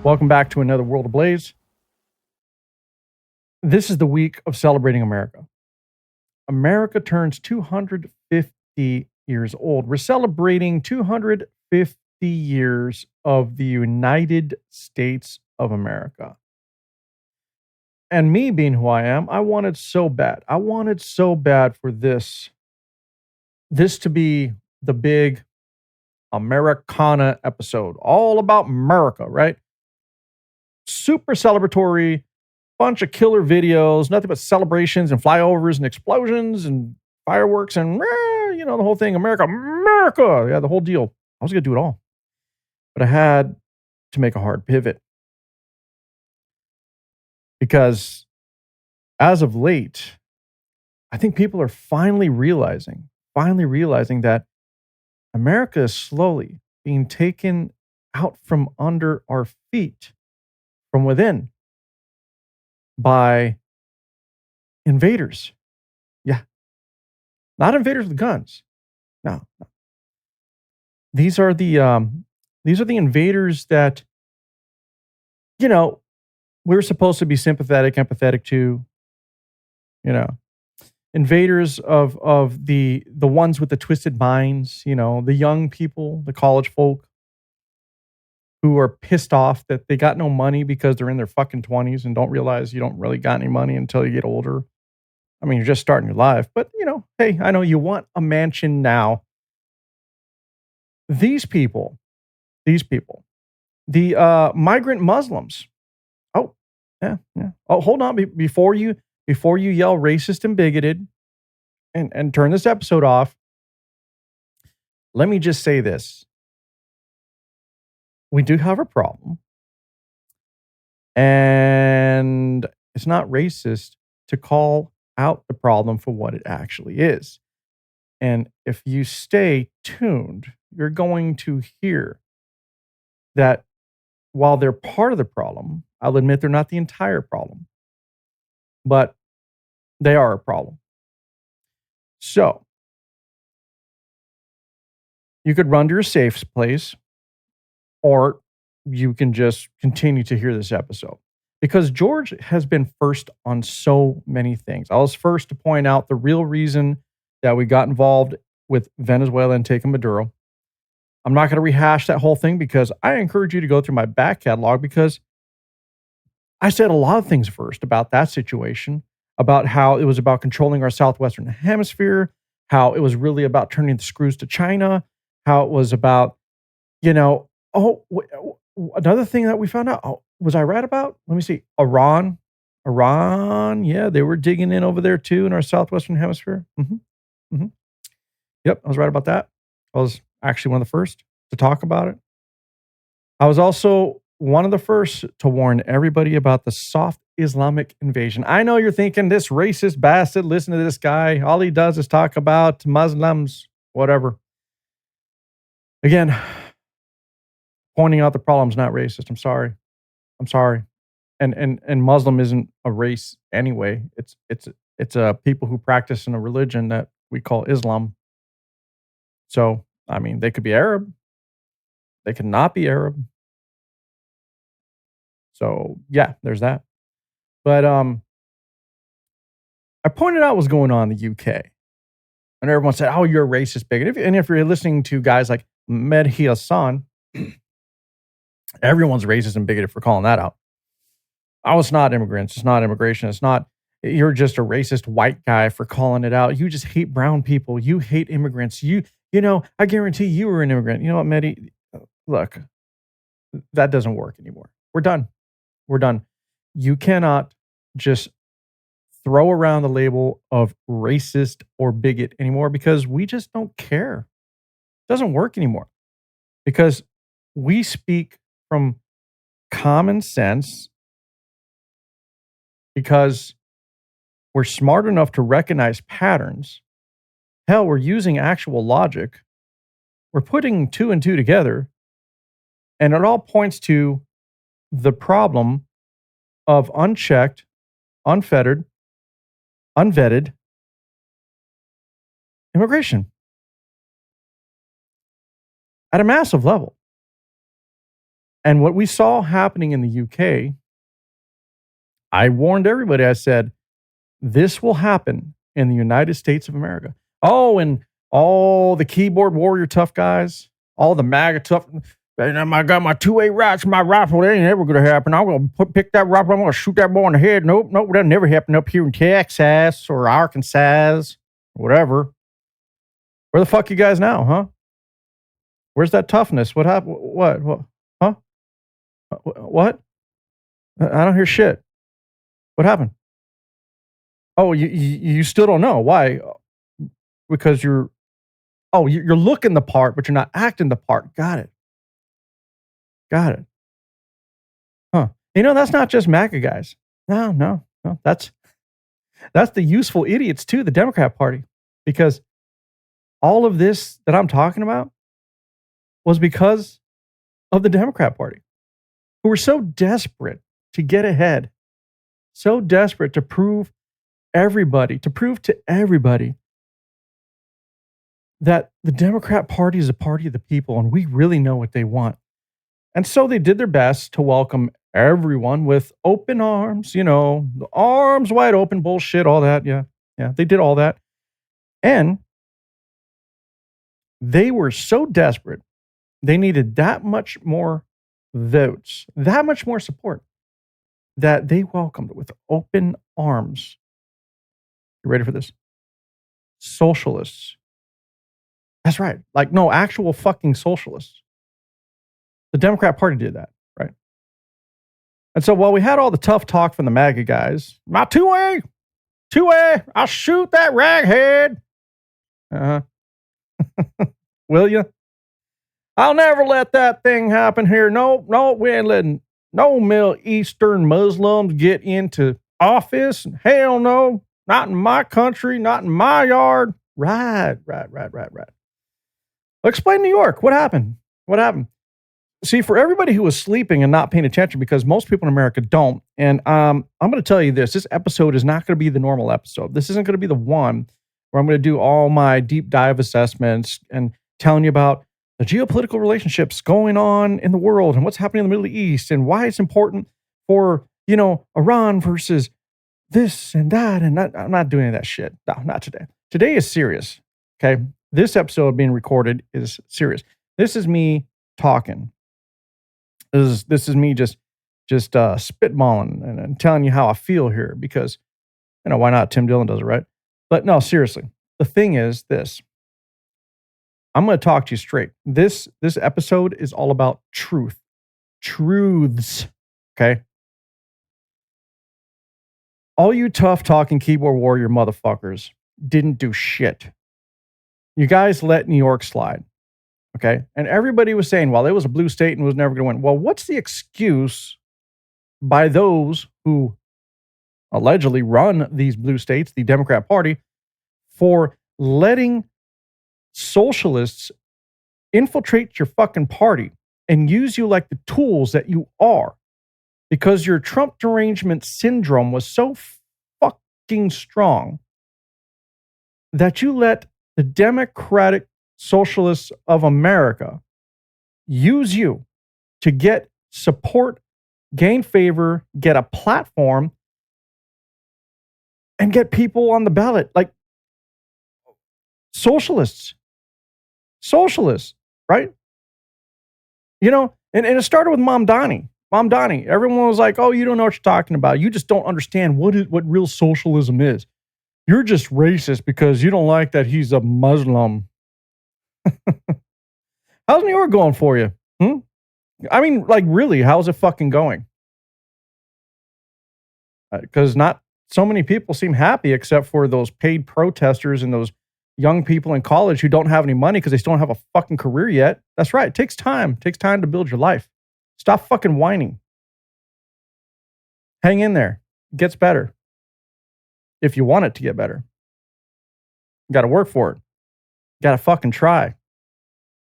Welcome back to another World Ablaze. This is the week of celebrating America. America turns 250 years old. We're celebrating 250 years of the United States of America. And me being who I am, I wanted so bad. I wanted so bad for this to be the big Americana episode, all about America, right? Super celebratory, bunch of killer videos, nothing but celebrations and flyovers and explosions and fireworks and, the whole thing. America, America. Yeah, the whole deal. I was going to do it all. But I had to make a hard pivot. Because as of late, I think people are finally realizing that America is slowly being taken out from under our feet from within by invaders. Yeah. Not invaders with guns. No. These are the invaders that, we're supposed to be sympathetic, empathetic to, invaders of the ones with the twisted minds, the young people, the college folk who are pissed off that they got no money because they're in their fucking 20s and don't realize you don't really got any money until you get older. I mean, you're just starting your life, but hey, I know you want a mansion now. These people, the migrant Muslims. Oh, yeah. Oh, hold on. Before you yell racist and bigoted and turn this episode off, let me just say this. We do have a problem. And it's not racist to call out the problem for what it actually is. And if you stay tuned, you're going to hear that while they're part of the problem, I'll admit they're not the entire problem, but they are a problem. So you could run to your safe place, or you can just continue to hear this episode. Because George has been first on so many things. I was first to point out the real reason that we got involved with Venezuela and taking Maduro. I'm not going to rehash that whole thing because I encourage you to go through my back catalog, because I said a lot of things first about that situation, about how it was about controlling our southwestern hemisphere, how it was really about turning the screws to China, how it was about, another thing that we found out. Oh, was I right about? Let me see. Iran. Yeah, they were digging in over there too in our southwestern hemisphere. Yep, I was right about that. I was actually one of the first to talk about it. I was also one of the first to warn everybody about the soft Islamic invasion. I know you're thinking, this racist bastard, listen to this guy. All he does is talk about Muslims, whatever. Again, pointing out the problem's not racist. I'm sorry. And Muslim isn't a race anyway. It's a people who practice in a religion that we call Islam. So, I mean, they could be Arab. They could not be Arab. So, yeah, there's that. But I pointed out what's going on in the UK. And everyone said, oh, you're a racist bigot. And if you're listening to guys like Mehdi Hassan, everyone's racist and bigoted for calling that out. Oh, it's not immigrants. It's not immigration. It's not, you're just a racist white guy for calling it out. You just hate brown people. You hate immigrants. I guarantee you were an immigrant. You know what, Mehdi? Look, that doesn't work anymore. We're done. You cannot just throw around the label of racist or bigot anymore, because we just don't care. It doesn't work anymore, because we speak from common sense, because we're smart enough to recognize patterns. Hell, we're using actual logic. We're putting two and two together, and it all points to the problem of unchecked, unfettered, unvetted immigration at a massive level. And what we saw happening in the UK, I warned everybody. I said, this will happen in the United States of America. Oh, and all the keyboard warrior tough guys, all the MAGA tough. And I got my 2A rifles, my rifle. That ain't ever going to happen. I'm going to pick that rifle. I'm going to shoot that boy in the head. Nope, that'll never happen up here in Texas or Arkansas, or whatever. Where the fuck you guys now, huh? Where's that toughness? What happened? What? Huh? What? I don't hear shit. What happened? Oh, you still don't know. Why? Because you're looking the part, but you're not acting the part. Got it. Huh. That's not just MAGA guys. No. That's the useful idiots too, the Democrat Party. Because all of this that I'm talking about was because of the Democrat Party, who were so desperate to get ahead, so desperate to prove to everybody that the Democrat Party is a party of the people and we really know what they want. And so they did their best to welcome everyone with open arms, the arms wide open bullshit, all that. Yeah, they did all that. And they were so desperate, they needed that much more votes, that much more support, that they welcomed with open arms. You ready for this? Socialists. That's right. Like, no, actual fucking socialists. The Democrat Party did that, right? And so while we had all the tough talk from the MAGA guys, my 2A, I'll shoot that raghead. Will you? I'll never let that thing happen here. No, we ain't letting no Middle Eastern Muslims get into office. Hell no, not in my country, not in my yard. Right. Explain New York. What happened? See, for everybody who was sleeping and not paying attention, because most people in America don't, and I'm going to tell you this episode is not going to be the normal episode. This isn't going to be the one where I'm going to do all my deep dive assessments and telling you about the geopolitical relationships going on in the world and what's happening in the Middle East and why it's important for, Iran versus this and that. And I'm not doing any of that shit. No, not today. Today is serious. Okay. This episode being recorded is serious. This is me talking. This is me just spitballing and telling you how I feel here because, why not? Tim Dillon does it, right? But no, seriously. The thing is this. I'm going to talk to you straight. This episode is all about truths, okay? All you tough talking keyboard warrior motherfuckers didn't do shit. You guys let New York slide, okay? And everybody was saying, well, it was a blue state and was never going to win. Well, what's the excuse by those who allegedly run these blue states, the Democrat Party, for letting socialists infiltrate your fucking party and use you like the tools that you are? Because your Trump derangement syndrome was so fucking strong that you let the Democratic Socialists of America use you to get support, gain favor, get a platform, and get people on the ballot. Like socialists, right? And it started with Mom Donnie. Everyone was like, oh, you don't know what you're talking about. You just don't understand what real socialism is. You're just racist because you don't like that he's a Muslim. How's New York going for you? I mean, like, really, how's it fucking going? Because not so many people seem happy except for those paid protesters and those young people in college who don't have any money because they still don't have a fucking career yet. That's right. It takes time. It takes time to build your life. Stop fucking whining. Hang in there. It gets better. If you want it to get better. You got to work for it. You got to fucking try.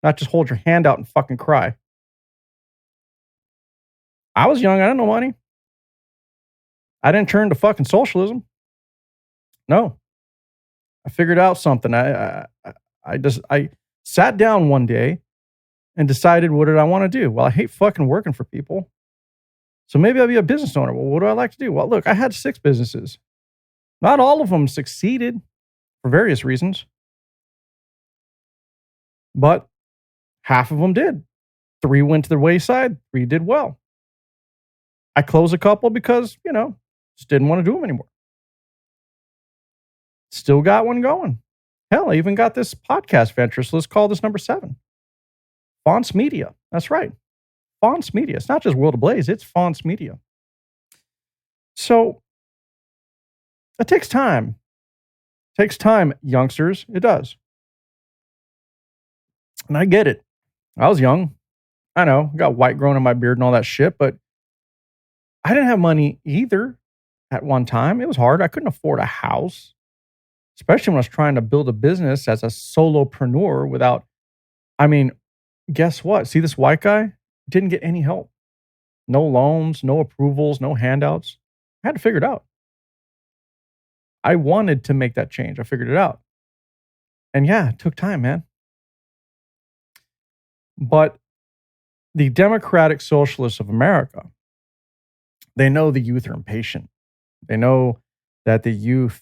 Not just hold your hand out and fucking cry. I was young. I didn't know money. I didn't turn to fucking socialism. No. I figured out something. I sat down one day and decided, what did I want to do? Well, I hate fucking working for people. So maybe I'll be a business owner. Well, what do I like to do? Well, look, I had 6 businesses. Not all of them succeeded for various reasons, but half of them did. 3 went to the wayside, 3 did well. I closed a couple because, just didn't want to do them anymore. Still got one going. Hell, I even got this podcast venture, so let's call this number 7. Fonts Media. That's right. Fonts Media. It's not just World Ablaze, it's Fonts Media. So, it takes time. It takes time, youngsters. It does. And I get it. I was young. I know. Got white growing in my beard and all that shit, but I didn't have money either at one time. It was hard. I couldn't afford a house, especially when I was trying to build a business as a solopreneur without, guess what? See this white guy? Didn't get any help. No loans, no approvals, no handouts. I had to figure it out. I wanted to make that change. I figured it out. And yeah, it took time, man. But the Democratic Socialists of America, they know the youth are impatient. They know that the youth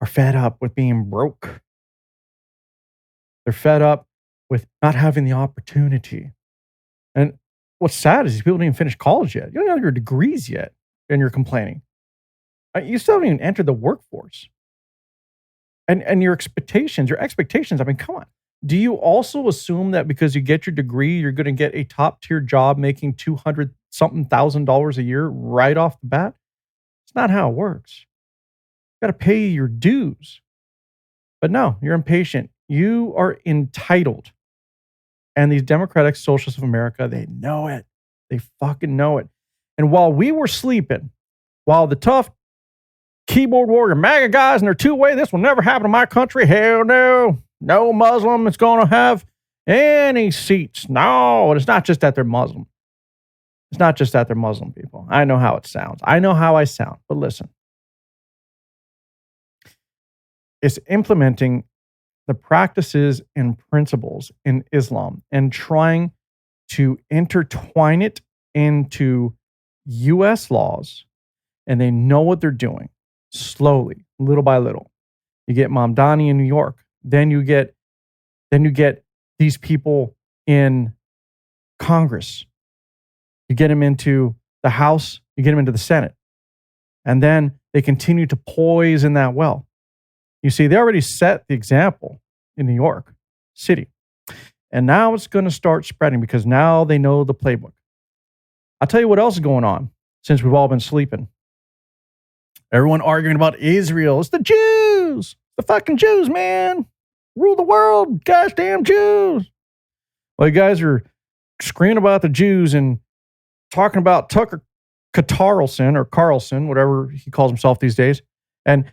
are fed up with being broke. They're fed up with not having the opportunity. And what's sad is these people don't even finish college yet. You don't have your degrees yet, and you're complaining. You still haven't even entered the workforce. And your expectations, come on. Do you also assume that because you get your degree, you're going to get a top tier job making $200-something thousand a year right off the bat? It's not how it works. You got to pay your dues. But no, you're impatient. You are entitled. And these Democratic Socialists of America, they know it. They fucking know it. And while we were sleeping, while the tough keyboard warrior MAGA guys in their two-way, this will never happen in my country. Hell no. No Muslim is going to have any seats. No, it's not just that they're Muslim. It's not just that they're Muslim people. I know how it sounds. I know how I sound. But listen. It's implementing the practices and principles in Islam and trying to intertwine it into U.S. laws. And they know what they're doing. Slowly, little by little. You get Mamdani in New York. Then you get these people in Congress. You get them into the House. You get them into the Senate. And then they continue to poison that well. You see, they already set the example in New York City. And now it's going to start spreading because now they know the playbook. I'll tell you what else is going on since we've all been sleeping. Everyone arguing about Israel. It's the Jews. The fucking Jews, man. Rule the world. Gosh damn Jews. Well, you guys are screaming about the Jews and talking about Tucker Carlson, whatever he calls himself these days, and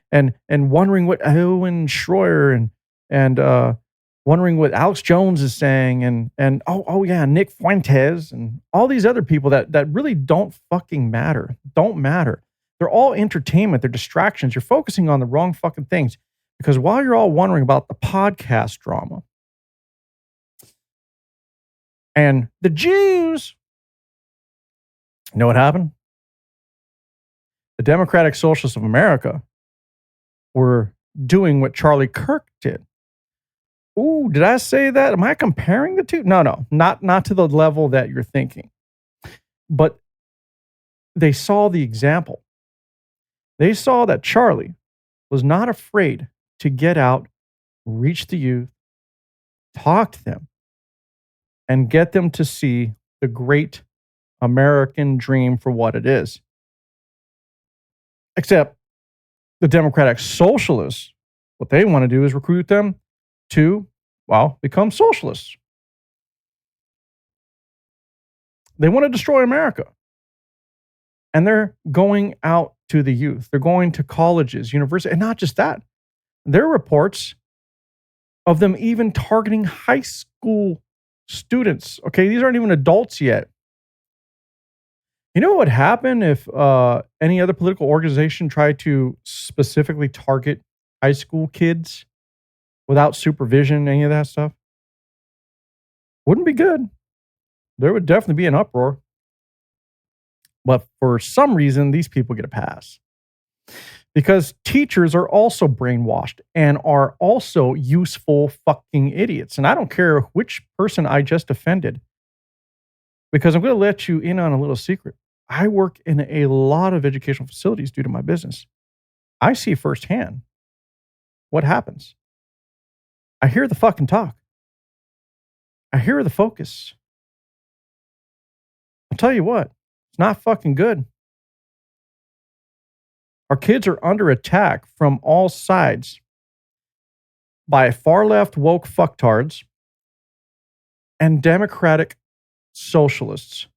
wondering what Owen Schroyer and wondering what Alex Jones is saying, and oh yeah, Nick Fuentes and all these other people that really don't fucking matter. Don't matter. They're all entertainment. They're distractions. You're focusing on the wrong fucking things. Because while you're all wondering about the podcast drama and the Jews, you know what happened? The Democratic Socialists of America were doing what Charlie Kirk did. Ooh, did I say that? Am I comparing the two? No, not to the level that you're thinking. But they saw the example. They saw that Charlie was not afraid to get out, reach the youth, talk to them, and get them to see the great American dream for what it is. Except the Democratic Socialists, what they want to do is recruit them to, become socialists. They want to destroy America. And they're going out to the youth. They're going to colleges, universities, and not just that. There are reports of them even targeting high school students. Okay, these aren't even adults yet. You know what would happen if any other political organization tried to specifically target high school kids without supervision, any of that stuff? Wouldn't be good. There would definitely be an uproar. But for some reason, these people get a pass. Because teachers are also brainwashed and are also useful fucking idiots. And I don't care which person I just offended, because I'm going to let you in on a little secret. I work in a lot of educational facilities due to my business. I see firsthand what happens. I hear the fucking talk. I hear the focus. I'll tell you what, it's not fucking good. Our kids are under attack from all sides by far left woke fucktards and Democratic Socialists.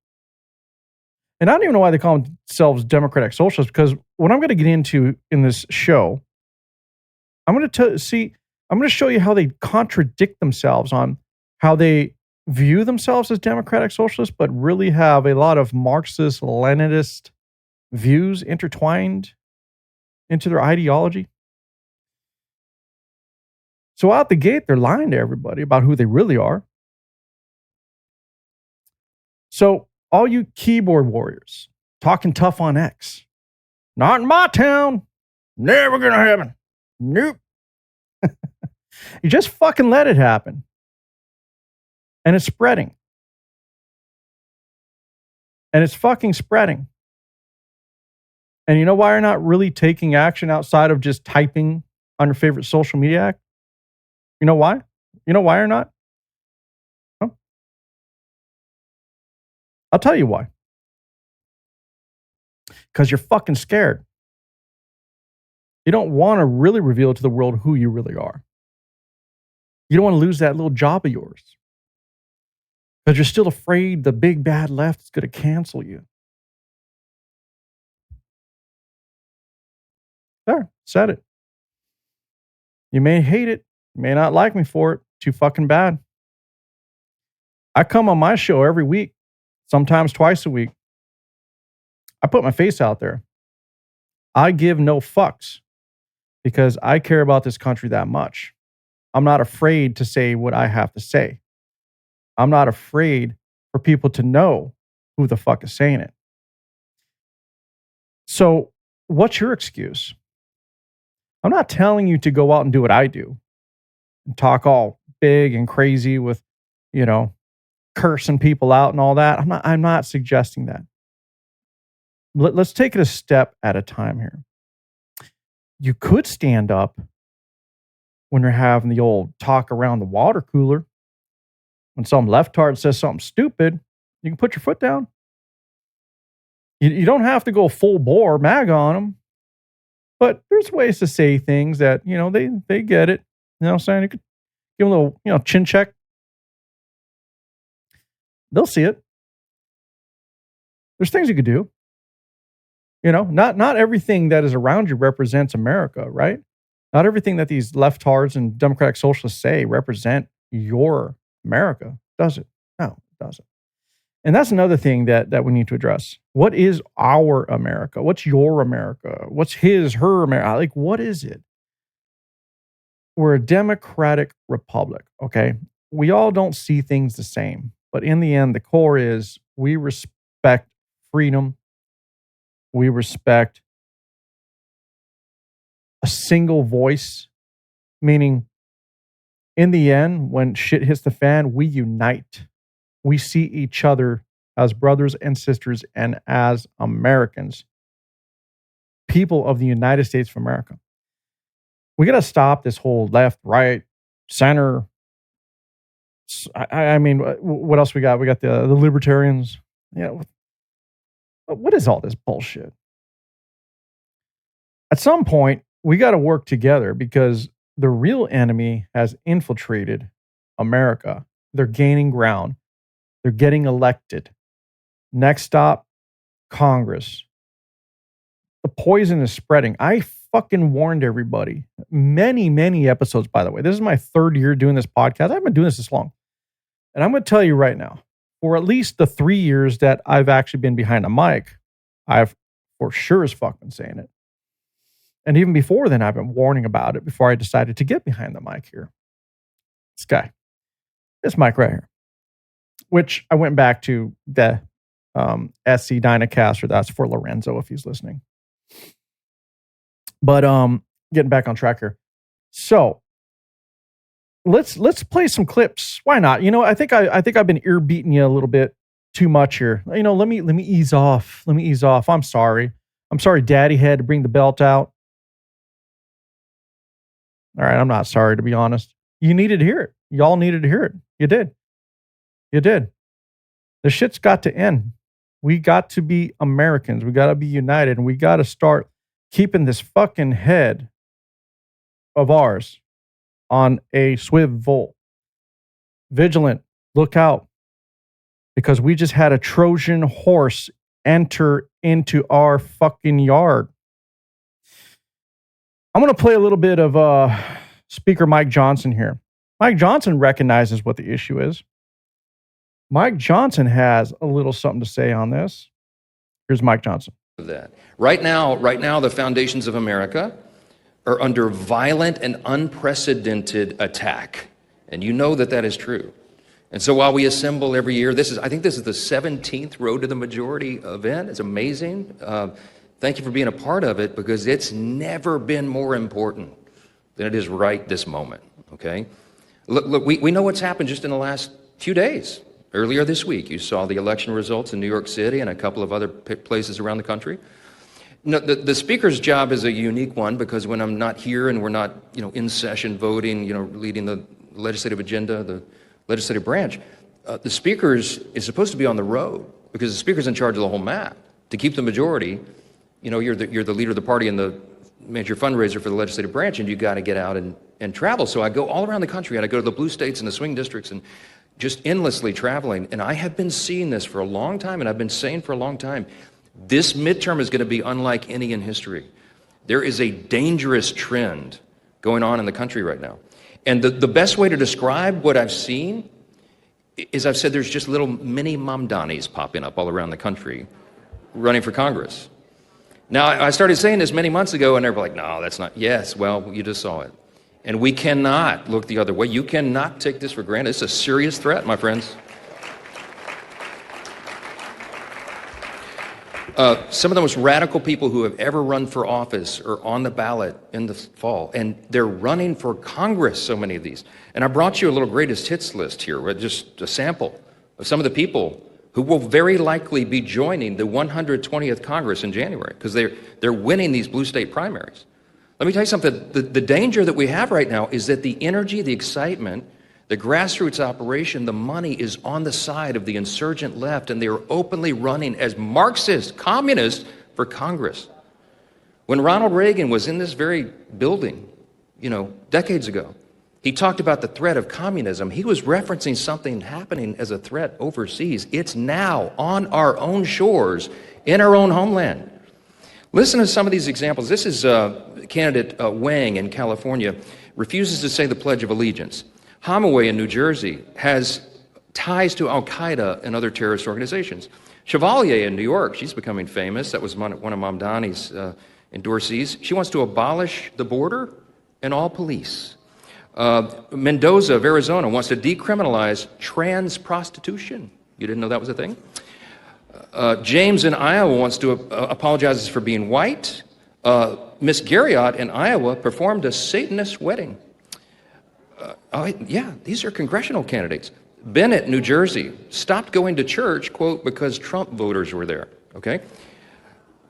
And I don't even know why they call themselves Democratic Socialists, because what I'm going to get into in this show, I'm going to show you how they contradict themselves on how they view themselves as Democratic Socialists, but really have a lot of Marxist, Leninist views intertwined into their ideology. So out the gate, they're lying to everybody about who they really are. So all you keyboard warriors talking tough on X, not in my town, never gonna happen. Nope. You just fucking let it happen. And it's spreading. And it's fucking spreading. And you know why you're not really taking action outside of just typing on your favorite social media app? You know why? You know why you're not? Huh? I'll tell you why. Because you're fucking scared. You don't want to really reveal to the world who you really are. You don't want to lose that little job of yours. Because you're still afraid the big bad left is going to cancel you. There, said it. You may hate it. You may not like me for it. Too fucking bad. I come on my show every week, sometimes twice a week. I put my face out there. I give no fucks because I care about this country that much. I'm not afraid to say what I have to say. I'm not afraid for people to know who the fuck is saying it. So, what's your excuse? I'm not telling you to go out and do what I do and talk all big and crazy with, cursing people out and all that. I'm not suggesting that. Let's take it a step at a time here. You could stand up when you're having the old talk around the water cooler. When some leftard says something stupid, you can put your foot down. You don't have to go full bore MAGA on them. But there's ways to say things that, they get it. You know what I'm saying? You could give them a little, chin check. They'll see it. There's things you could do. Not everything that is around you represents America, right? Not everything that these leftards and Democratic Socialists say represent your America, does it? No, it doesn't. And that's another thing that we need to address. What is our America? What's your America? What's her America? Like, what is it? We're a democratic republic, okay? We all don't see things the same. But in the end, the core is we respect freedom. We respect a single voice, meaning in the end, when shit hits the fan, we unite. We see each other as brothers and sisters and as Americans, people of the United States of America. We got to stop this whole left, right, center. I mean, what else we got? We got the libertarians. What is all this bullshit? At some point, we got to work together because the real enemy has infiltrated America. They're gaining ground. They're getting elected. Next stop, Congress. The poison is spreading. I fucking warned everybody. Many, many episodes, by the way. This is my third year doing this podcast. I haven't been doing this long. And I'm going to tell you right now, for at least the 3 years that I've actually been behind a mic, I've for sure as fuck been saying it. And even before then, I've been warning about it before I decided to get behind the mic here. This guy. This mic right here. which I went back to the SC Dynacaster. That's for Lorenzo if he's listening. But getting back on track here. So let's play some clips. Why not? I think I've been ear beating you a little bit too much here. Let me ease off. Let me ease off. I'm sorry. Daddy had to bring the belt out. All right, I'm not sorry, to be honest. You needed to hear it. Y'all needed to hear it. You did. The shit's got to end. We got to be Americans. We got to be united, and we got to start keeping this fucking head of ours on a swivel. Vigilant. Look out. Because we just had a Trojan horse enter into our fucking yard. I'm going to play a little bit of Speaker Mike Johnson here. Mike Johnson recognizes what the issue is. Mike Johnson has a little something to say on this. Here's Mike Johnson. That. Right now, the foundations of America are under violent and unprecedented attack. And you know that is true. And so while we assemble every year, I think this is the 17th Road to the Majority event. It's amazing. Thank you for being a part of it, because it's never been more important than it is right this moment, okay? Look, we know what's happened just in the last few days. Earlier this week, you saw the election results in New York City and a couple of other places around the country. No, the speaker's job is a unique one, because when I'm not here and we're not, in session voting, leading the legislative agenda, the legislative branch, the speaker is supposed to be on the road, because the speaker's in charge of the whole map. To keep the majority, you're the leader of the party and the major fundraiser for the legislative branch, and you got to get out and travel. So I go all around the country, and I go to the blue states and the swing districts, and just endlessly traveling. And I have been seeing this for a long time, and I've been saying for a long time, this midterm is going to be unlike any in history. There is a dangerous trend going on in the country right now. And the best way to describe what I've seen is, I've said there's just little mini Mamdanis popping up all around the country running for Congress. Now, I started saying this many months ago, and they're like, no, that's not. Yes, well, you just saw it. And we cannot look the other way. You cannot take this for granted. It's a serious threat, my friends. Some of the most radical people who have ever run for office are on the ballot in the fall, and they're running for Congress, so many of these. And I brought you a little greatest hits list here, just a sample of some of the people who will very likely be joining the 120th Congress in January, because they're winning these blue state primaries. Let me tell you something. The danger that we have right now is that the energy, the excitement, the grassroots operation, the money is on the side of the insurgent left, and they are openly running as Marxist communists for Congress. When Ronald Reagan was in this very building, decades ago, he talked about the threat of communism. He was referencing something happening as a threat overseas. It's now on our own shores, in our own homeland. Listen to some of these examples. This is candidate Wang in California, refuses to say the Pledge of Allegiance. Hamaway in New Jersey has ties to Al-Qaeda and other terrorist organizations. Chevalier in New York, she's becoming famous. That was one of Mamdani's endorsees. She wants to abolish the border and all police. Mendoza of Arizona wants to decriminalize trans prostitution. You didn't know that was a thing? James in Iowa wants to apologize for being white. Miss Garriott in Iowa performed a Satanist wedding. These are congressional candidates. Bennett, New Jersey, stopped going to church, quote, because Trump voters were there, okay?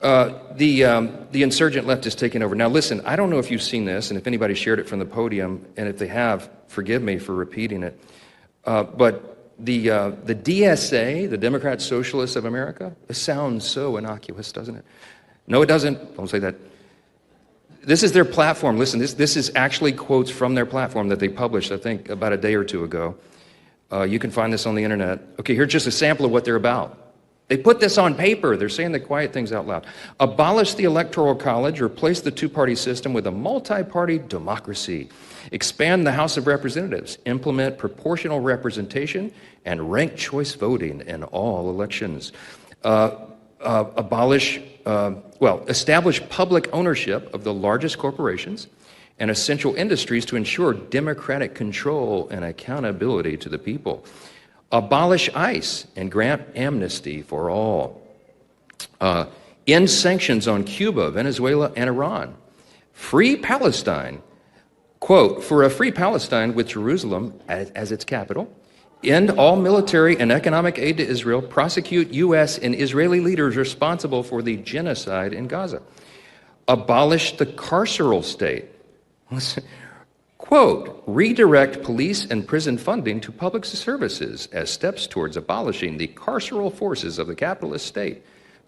The insurgent left is taking over. Now listen, I don't know if you've seen this, and if anybody shared it from the podium, and if they have, forgive me for repeating it, but the DSA, the Democratic Socialists of America, it sounds so innocuous, doesn't it? No, it doesn't. Don't say that. This is their platform. Listen, this is actually quotes from their platform that they published, I think, about a day or two ago. You can find this on the internet. Okay, here's just a sample of what they're about. They put this on paper. They're saying the quiet things out loud. Abolish the Electoral College, replace the two-party system with a multi-party democracy. Expand the House of Representatives, implement proportional representation and ranked choice voting in all elections. Establish public ownership of the largest corporations and essential industries to ensure democratic control and accountability to the people. Abolish ICE and grant amnesty for all. End sanctions on Cuba, Venezuela, and Iran. Free Palestine. Quote, for a free Palestine with Jerusalem as its capital. End all military and economic aid to Israel. Prosecute U.S. and Israeli leaders responsible for the genocide in Gaza. Abolish the carceral state. Quote, redirect police and prison funding to public services as steps towards abolishing the carceral forces of the capitalist state.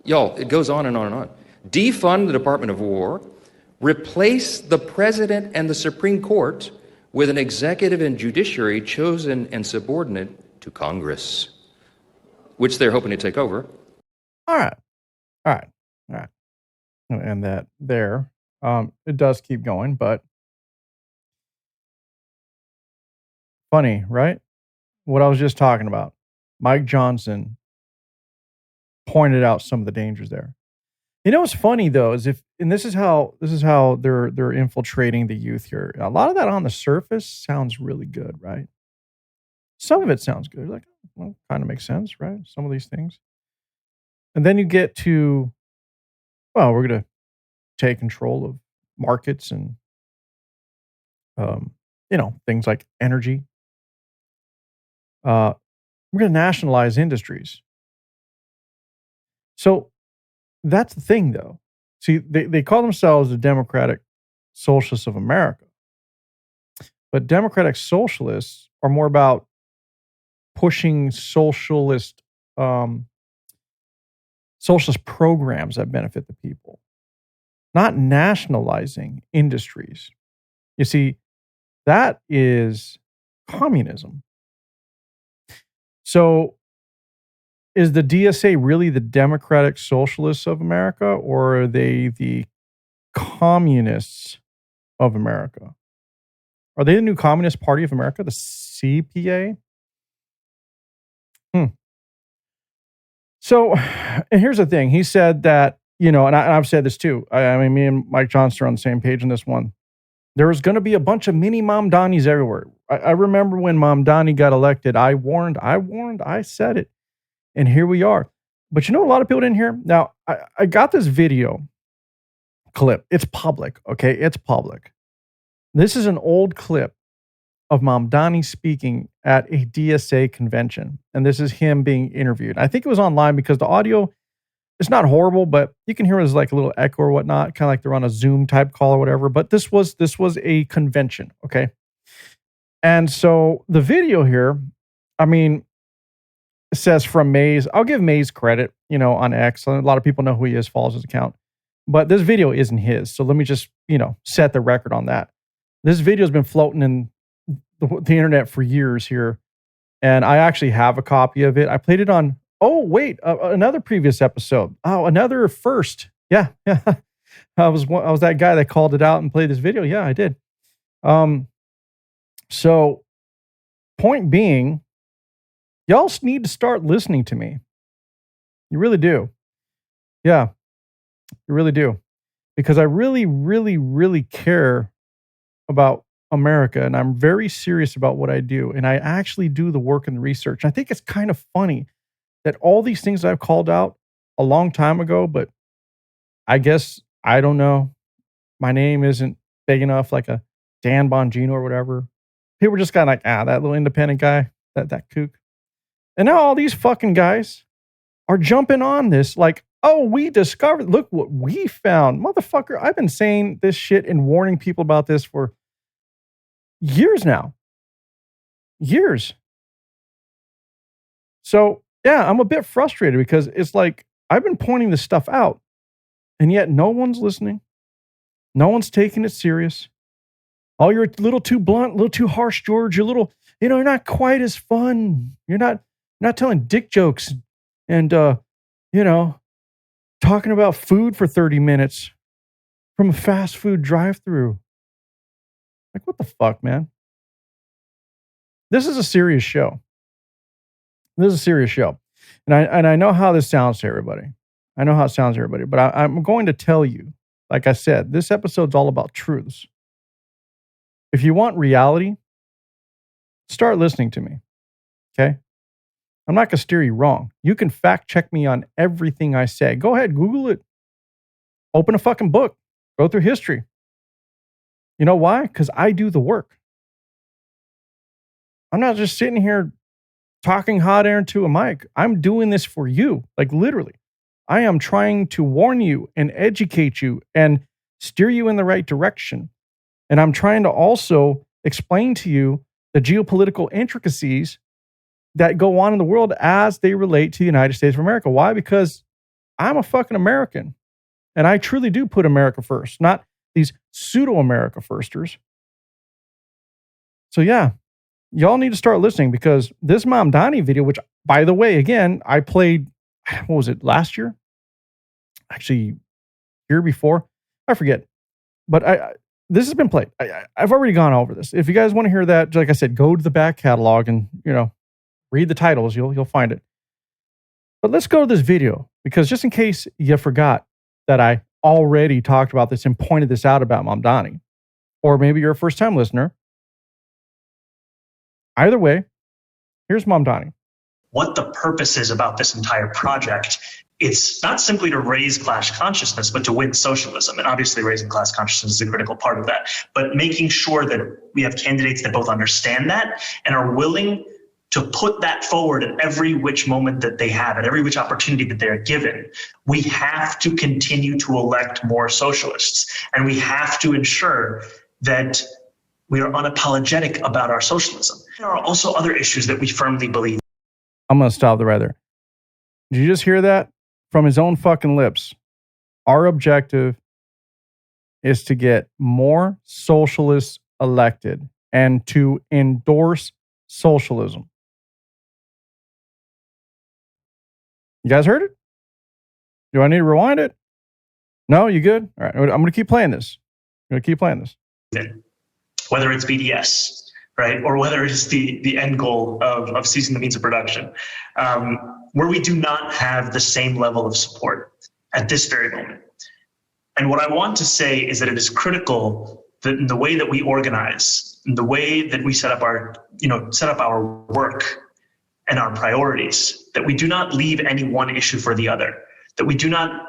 Y'all, it goes on and on and on. Defund the Department of War. Replace the president and the Supreme Court with an executive and judiciary chosen and subordinate to Congress, which they're hoping to take over. All right. And that there, it does keep going, but funny, right? What I was just talking about. Mike Johnson pointed out some of the dangers there. You know what's funny though is this is how they're infiltrating the youth here. A lot of that on the surface sounds really good, right? Some of it sounds good, like well, kind of makes sense, right? Some of these things, and then you get to, well, we're going to take control of markets and, things like energy. We're going to nationalize industries. So that's the thing, though. See, they call themselves the Democratic Socialists of America. But Democratic Socialists are more about pushing socialist programs that benefit the people, not nationalizing industries. You see, that is communism. So is the DSA really the Democratic Socialists of America, or are they the Communists of America? Are they the new Communist Party of America, the CPA? So, and here's the thing. He said that, and I've said this too. I mean, me and Mike Johnson are on the same page in this one. There was going to be a bunch of mini Mamdanis everywhere. I remember when Mamdani got elected, I warned, I said it. And here we are. But a lot of people didn't hear. Now, I got this video clip. It's public, okay? It's public. This is an old clip of Mamdani speaking at a DSA convention. And this is him being interviewed. I think it was online because the audio, it's not horrible, but you can hear it as like a little echo or whatnot, kind of like they're on a Zoom type call or whatever. But this was a convention, okay? And so the video here, I mean, it says from Mays. I'll give Mays credit, on X. A lot of people know who he is, follows his account. But this video isn't his. So let me just, set the record on that. This video has been floating in the internet for years here. And I actually have a copy of it. I played it on, another previous episode. Oh, another first. Yeah. I was that guy that called it out and played this video. Yeah, I did. So point being, y'all need to start listening to me. You really do. Yeah, you really do. Because I really, really, really care about America, and I'm very serious about what I do, and I actually do the work and the research. I think it's kind of funny that all these things I've called out a long time ago, but I guess, I don't know, my name isn't big enough, like a Dan Bongino or whatever. People were just kind of like, that little independent guy, that kook. And now all these fucking guys are jumping on this like, we discovered, look what we found. Motherfucker, I've been saying this shit and warning people about this for years now. Years. So, yeah, I'm a bit frustrated because it's like I've been pointing this stuff out and yet no one's listening. No one's taking it serious. Oh, you're a little too blunt, a little too harsh, George. You're a little, you're not quite as fun. You're not telling dick jokes and, talking about food for 30 minutes from a fast food drive-through. Like, what the fuck, man? This is a serious show. This is a serious show. And I know how this sounds to everybody. I know how it sounds to everybody. But I'm going to tell you, like I said, this episode's all about truths. If you want reality, start listening to me. Okay? I'm not going to steer you wrong. You can fact check me on everything I say. Go ahead, Google it. Open a fucking book. Go through history. You know why? Because I do the work. I'm not just sitting here talking hot air into a mic. I'm doing this for you, like literally. I am trying to warn you and educate you and steer you in the right direction. And I'm trying to also explain to you the geopolitical intricacies that go on in the world as they relate to the United States of America. Why? Because I'm a fucking American. And I truly do put America first, not these pseudo-America firsters. So yeah, y'all need to start listening, because this Mamdani video, which, by the way, again, I played, what was it, last year? Actually, year before? I forget. But this has been played. I've already gone over this. If you guys want to hear that, like I said, go to the back catalog and, read the titles. You'll find it. But let's go to this video, because just in case you forgot that I already talked about this and pointed this out about Mamdani, or maybe you're a first-time listener. Either way, here's Mamdani. What the purpose is about this entire project, it's not simply to raise class consciousness, but to win socialism. And obviously raising class consciousness is a critical part of that. But making sure that we have candidates that both understand that and are willing to put that forward at every which moment that they have, at every which opportunity that they're given. We have to continue to elect more socialists. And we have to ensure that we are unapologetic about our socialism. There are also other issues that we firmly believe. I'm going to stop right there. Did you just hear that? From his own fucking lips. Our objective is to get more socialists elected and to endorse socialism. You guys heard it? Do I need to rewind it? No, you good? All right, I'm going to keep playing this. Whether it's BDS, right? Or whether it's the end goal of ceasing the means of production, where we do not have the same level of support at this very moment. And what I want to say is that it is critical that in the way that we organize, in the way that we set up our work and our priorities, that we do not leave any one issue for the other, that we do not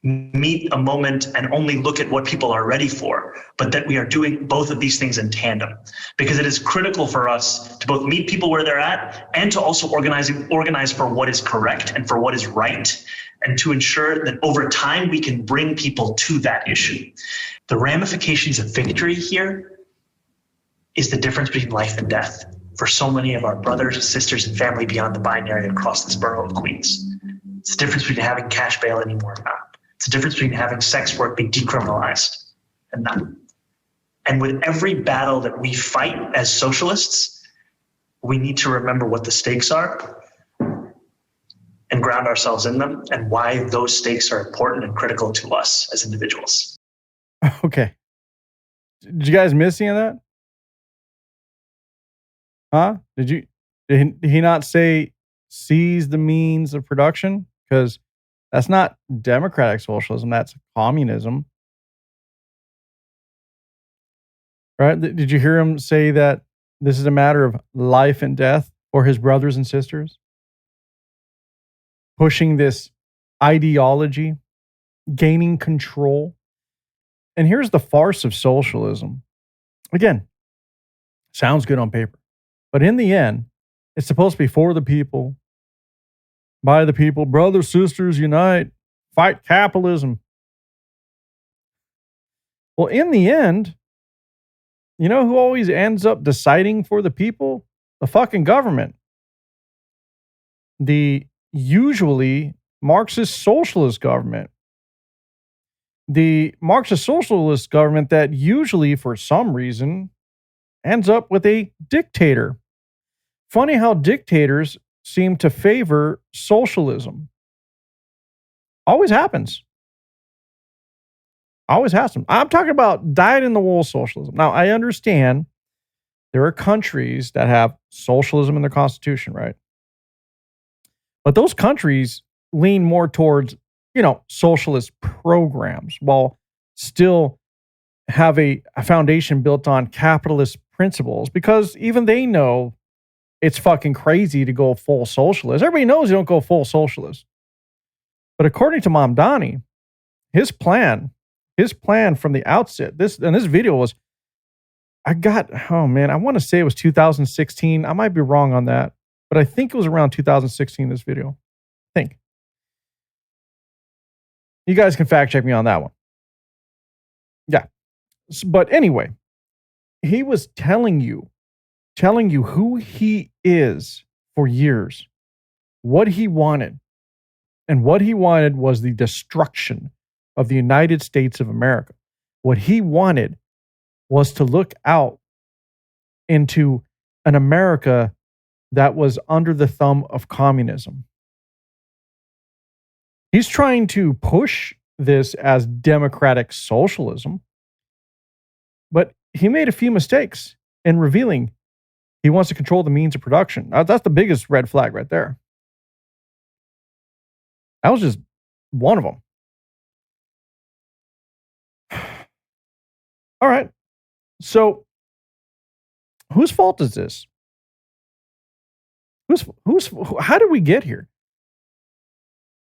meet a moment and only look at what people are ready for, but that we are doing both of these things in tandem, because it is critical for us to both meet people where they're at and to also organize for what is correct and for what is right, and to ensure that over time we can bring people to that issue. The ramifications of victory here is the difference between life and death for so many of our brothers, sisters, and family beyond the binary across this borough of Queens. It's the difference between having cash bail anymore or not. It's the difference between having sex work be decriminalized and not. And with every battle that we fight as socialists, we need to remember what the stakes are and ground ourselves in them, and why those stakes are important and critical to us as individuals. Okay. Did you guys miss any of that? Huh? Did he not say seize the means of production? Because that's not democratic socialism. That's communism. Right? Did you hear him say that this is a matter of life and death for his brothers and sisters? Pushing this ideology, gaining control. And here's the farce of socialism. Again, sounds good on paper. But in the end, it's supposed to be for the people, by the people, brothers, sisters, unite, fight capitalism. Well, in the end, you know who always ends up deciding for the people? The fucking government. The usually Marxist socialist government. The Marxist socialist government that usually, for some reason, ends up with a dictator. Funny how dictators seem to favor socialism. Always happens. Always has to. I'm talking about dyed-in-the-wool socialism. Now, I understand there are countries that have socialism in their constitution, right? But those countries lean more towards, socialist programs, while still have a foundation built on capitalist principles, because even they know it's fucking crazy to go full socialist. Everybody knows you don't go full socialist. But according to Mamdani, his plan from the outset, this video was, I want to say it was 2016. I might be wrong on that, but I think it was around 2016, this video. I think. You guys can fact check me on that one. Yeah. But anyway, he was telling you who he is for years, what he wanted. And what he wanted was the destruction of the United States of America. What he wanted was to look out into an America that was under the thumb of communism. He's trying to push this as democratic socialism, but he made a few mistakes in revealing he wants to control the means of production. That's the biggest red flag right there. That was just one of them. All right. So, whose fault is this? How did we get here?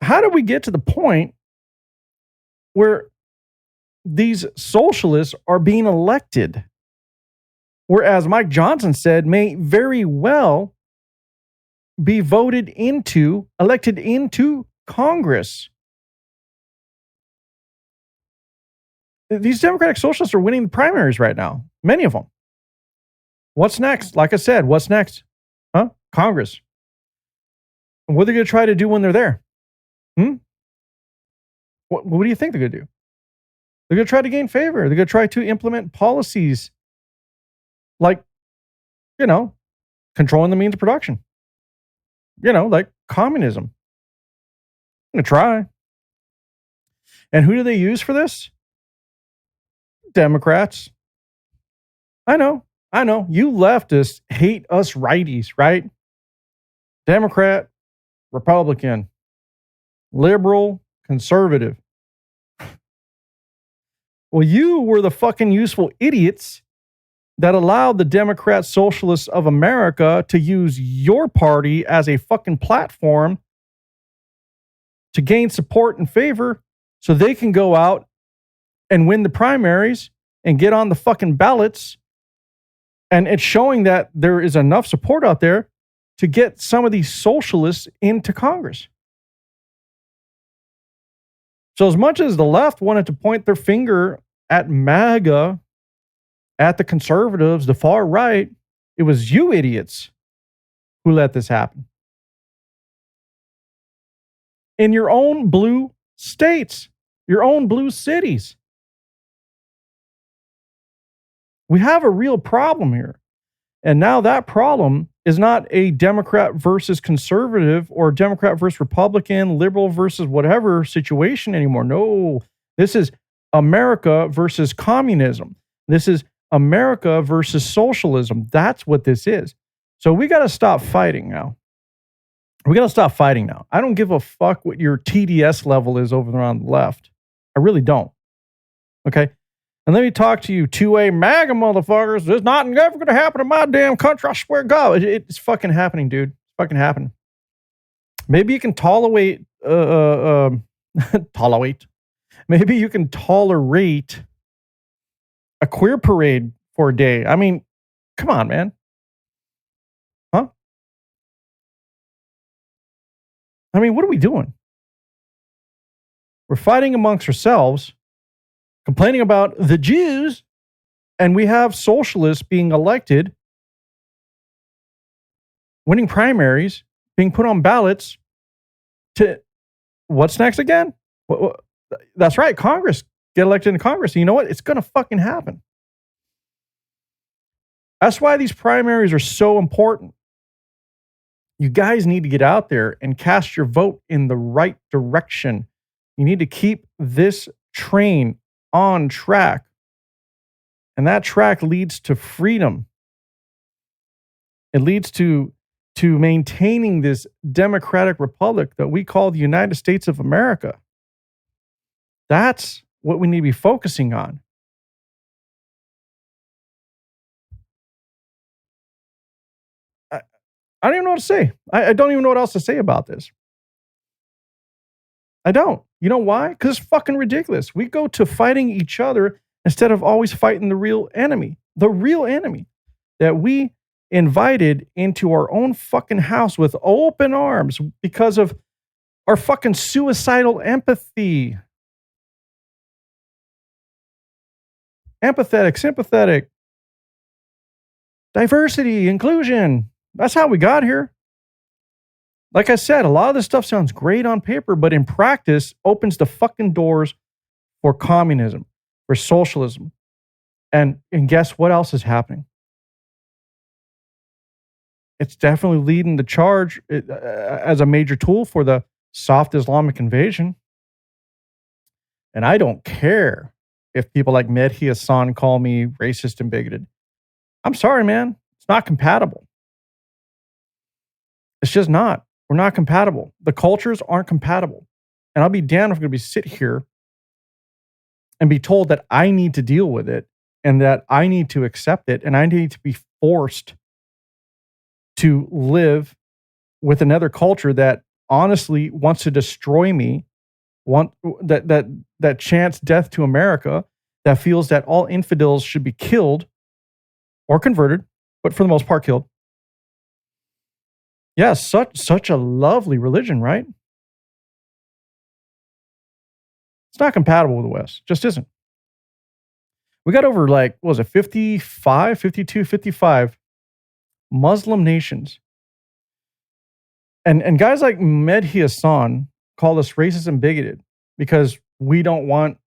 How did we get to the point where these socialists are being elected? Whereas Mike Johnson said may very well be elected into Congress. These Democratic Socialists are winning the primaries right now. Many of them. What's next? Like I said, what's next? Congress. And what are they going to try to do when they're there? What do you think they're going to do? They're going to try to gain favor. They're going to try to implement policies like, controlling the means of production. Like communism. I'm going to try. And who do they use for this? Democrats. I know. You leftists hate us righties, right? Democrat, Republican, liberal, conservative. Well, you were the fucking useful idiots that allowed the Democrat Socialists of America to use your party as a fucking platform to gain support and favor so they can go out and win the primaries and get on the fucking ballots. And it's showing that there is enough support out there to get some of these socialists into Congress. So as much as the left wanted to point their finger at MAGA, at the conservatives, the far right, it was you idiots who let this happen. In your own blue states, your own blue cities. We have a real problem here. And now that problem is not a Democrat versus conservative or Democrat versus Republican, liberal versus whatever situation anymore. No, this is America versus communism. This is America versus socialism. That's what this is. So we got to stop fighting now. I don't give a fuck what your TDS level is over there on the left. I really don't. Okay? And let me talk to you 2A MAGA motherfuckers. It's not never going to happen in my damn country. I swear to God. It's fucking happening, dude. It's fucking happening. Maybe you can tolerate. Maybe you can tolerate a queer parade for a day. I mean, come on, man. Huh? I mean, what are we doing? We're fighting amongst ourselves, complaining about the Jews, and we have socialists being elected, winning primaries, being put on ballots to what's next again? That's right, Congress. Get elected in Congress. And you know what? It's going to fucking happen. That's why these primaries are so important. You guys need to get out there and cast your vote in the right direction. You need to keep this train on track. And that track leads to freedom. It leads to maintaining this democratic republic that we call the United States of America. That's what we need to be focusing on. I don't even know what to say. I don't even know what else to say about this. I don't. You know why? Because it's fucking ridiculous. We go to fighting each other instead of always fighting the real enemy that we invited into our own fucking house with open arms because of our fucking suicidal empathy. Empathetic, sympathetic, diversity, inclusion. That's how we got here. Like I said, a lot of this stuff sounds great on paper, but in practice opens the fucking doors for communism, for socialism. And guess what else is happening? It's definitely leading the charge as a major tool for the soft Islamic invasion. And I don't care if people like Mehdi Hassan call me racist and bigoted. I'm sorry, man. It's not compatible. It's just not. We're not compatible. The cultures aren't compatible. And I'll be damned if I'm going to be sit here and be told that I need to deal with it and that I need to accept it and I need to be forced to live with another culture that honestly wants to destroy me, that chants death to America, that feels that all infidels should be killed or converted, but for the most part killed. Yeah, such a lovely religion, right? It's not compatible with the West. Just isn't. We got over 55, 52, 55 Muslim nations. And guys like Mehdi Hassan call us racist and bigoted because we don't want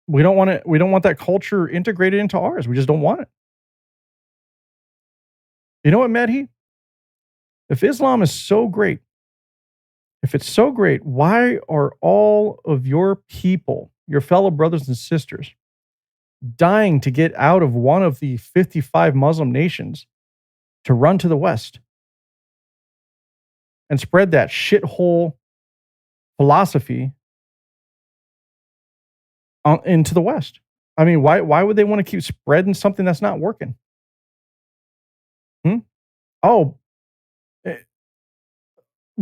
that culture integrated into ours. We just don't want it. You know what, Mehdi? If Islam is so great, if it's so great, why are all of your people, your fellow brothers and sisters, dying to get out of one of the 55 Muslim nations to run to the West and spread that shithole philosophy into the West? I mean, why would they want to keep spreading something that's not working? Oh,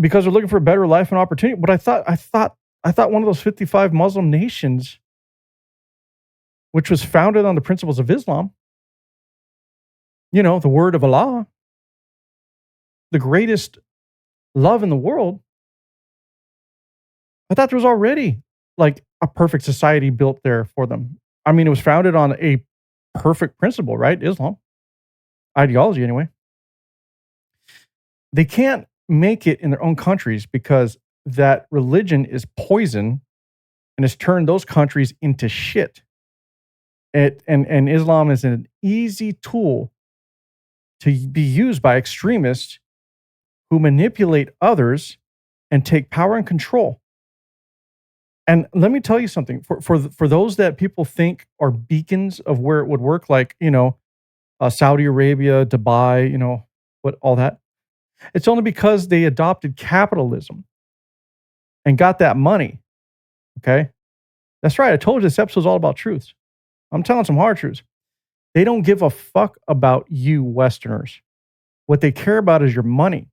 because they're looking for a better life and opportunity. But I thought one of those 55 Muslim nations, which was founded on the principles of Islam, you know, the word of Allah, the greatest love in the world, I thought there was already like a perfect society built there for them. I mean, it was founded on a perfect principle, right? Islam. Ideology, anyway. They can't make it in their own countries because that religion is poison and has turned those countries into shit. And Islam is an easy tool to be used by extremists who manipulate others and take power and control. And let me tell you something. For those that people think are beacons of where it would work, like, you know, Saudi Arabia, Dubai, you know, all that. It's only because they adopted capitalism and got that money. Okay? That's right. I told you this episode's all about truths. I'm telling some hard truths. They don't give a fuck about you Westerners. What they care about is your money.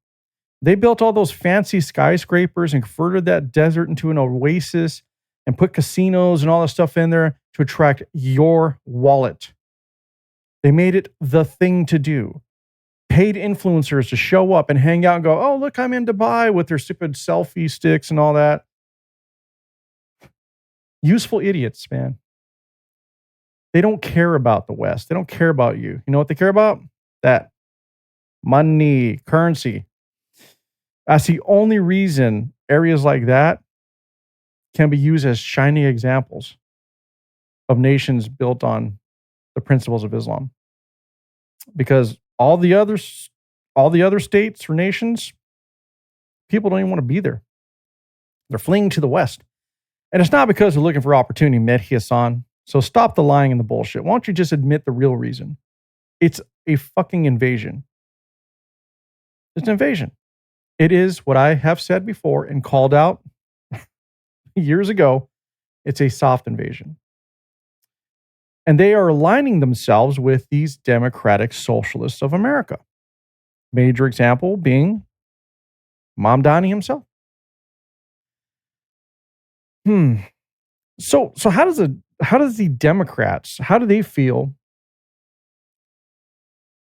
They built all those fancy skyscrapers and converted that desert into an oasis and put casinos and all that stuff in there to attract your wallet. They made it the thing to do. Paid influencers to show up and hang out and go, oh, look, I'm in Dubai, with their stupid selfie sticks and all that. Useful idiots, man. They don't care about the West. They don't care about you. You know what they care about? That money, currency. That's the only reason areas like that can be used as shining examples of nations built on the principles of Islam. Because all the other states or nations, people don't even want to be there. They're fleeing to the West. And it's not because they're looking for opportunity, Mehdi Hassan. So stop the lying and the bullshit. Why don't you just admit the real reason? It's a fucking invasion. It's an invasion. It is what I have said before and called out years ago. It's a soft invasion. And they are aligning themselves with these Democratic Socialists of America. Major example being Mamdani himself. So how does the Democrats, how do they feel?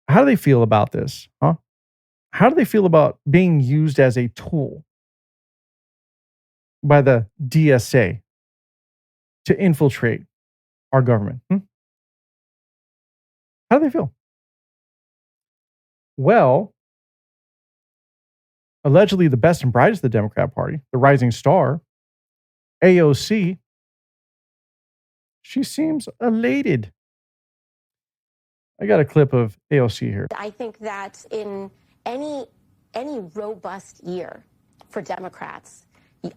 How do they feel about this? Huh? How do they feel about being used as a tool by the DSA to infiltrate our government? How do they feel? Well, allegedly the best and brightest of the Democrat Party, the rising star, AOC, she seems elated. I got a clip of AOC here. I think that in any robust year for Democrats,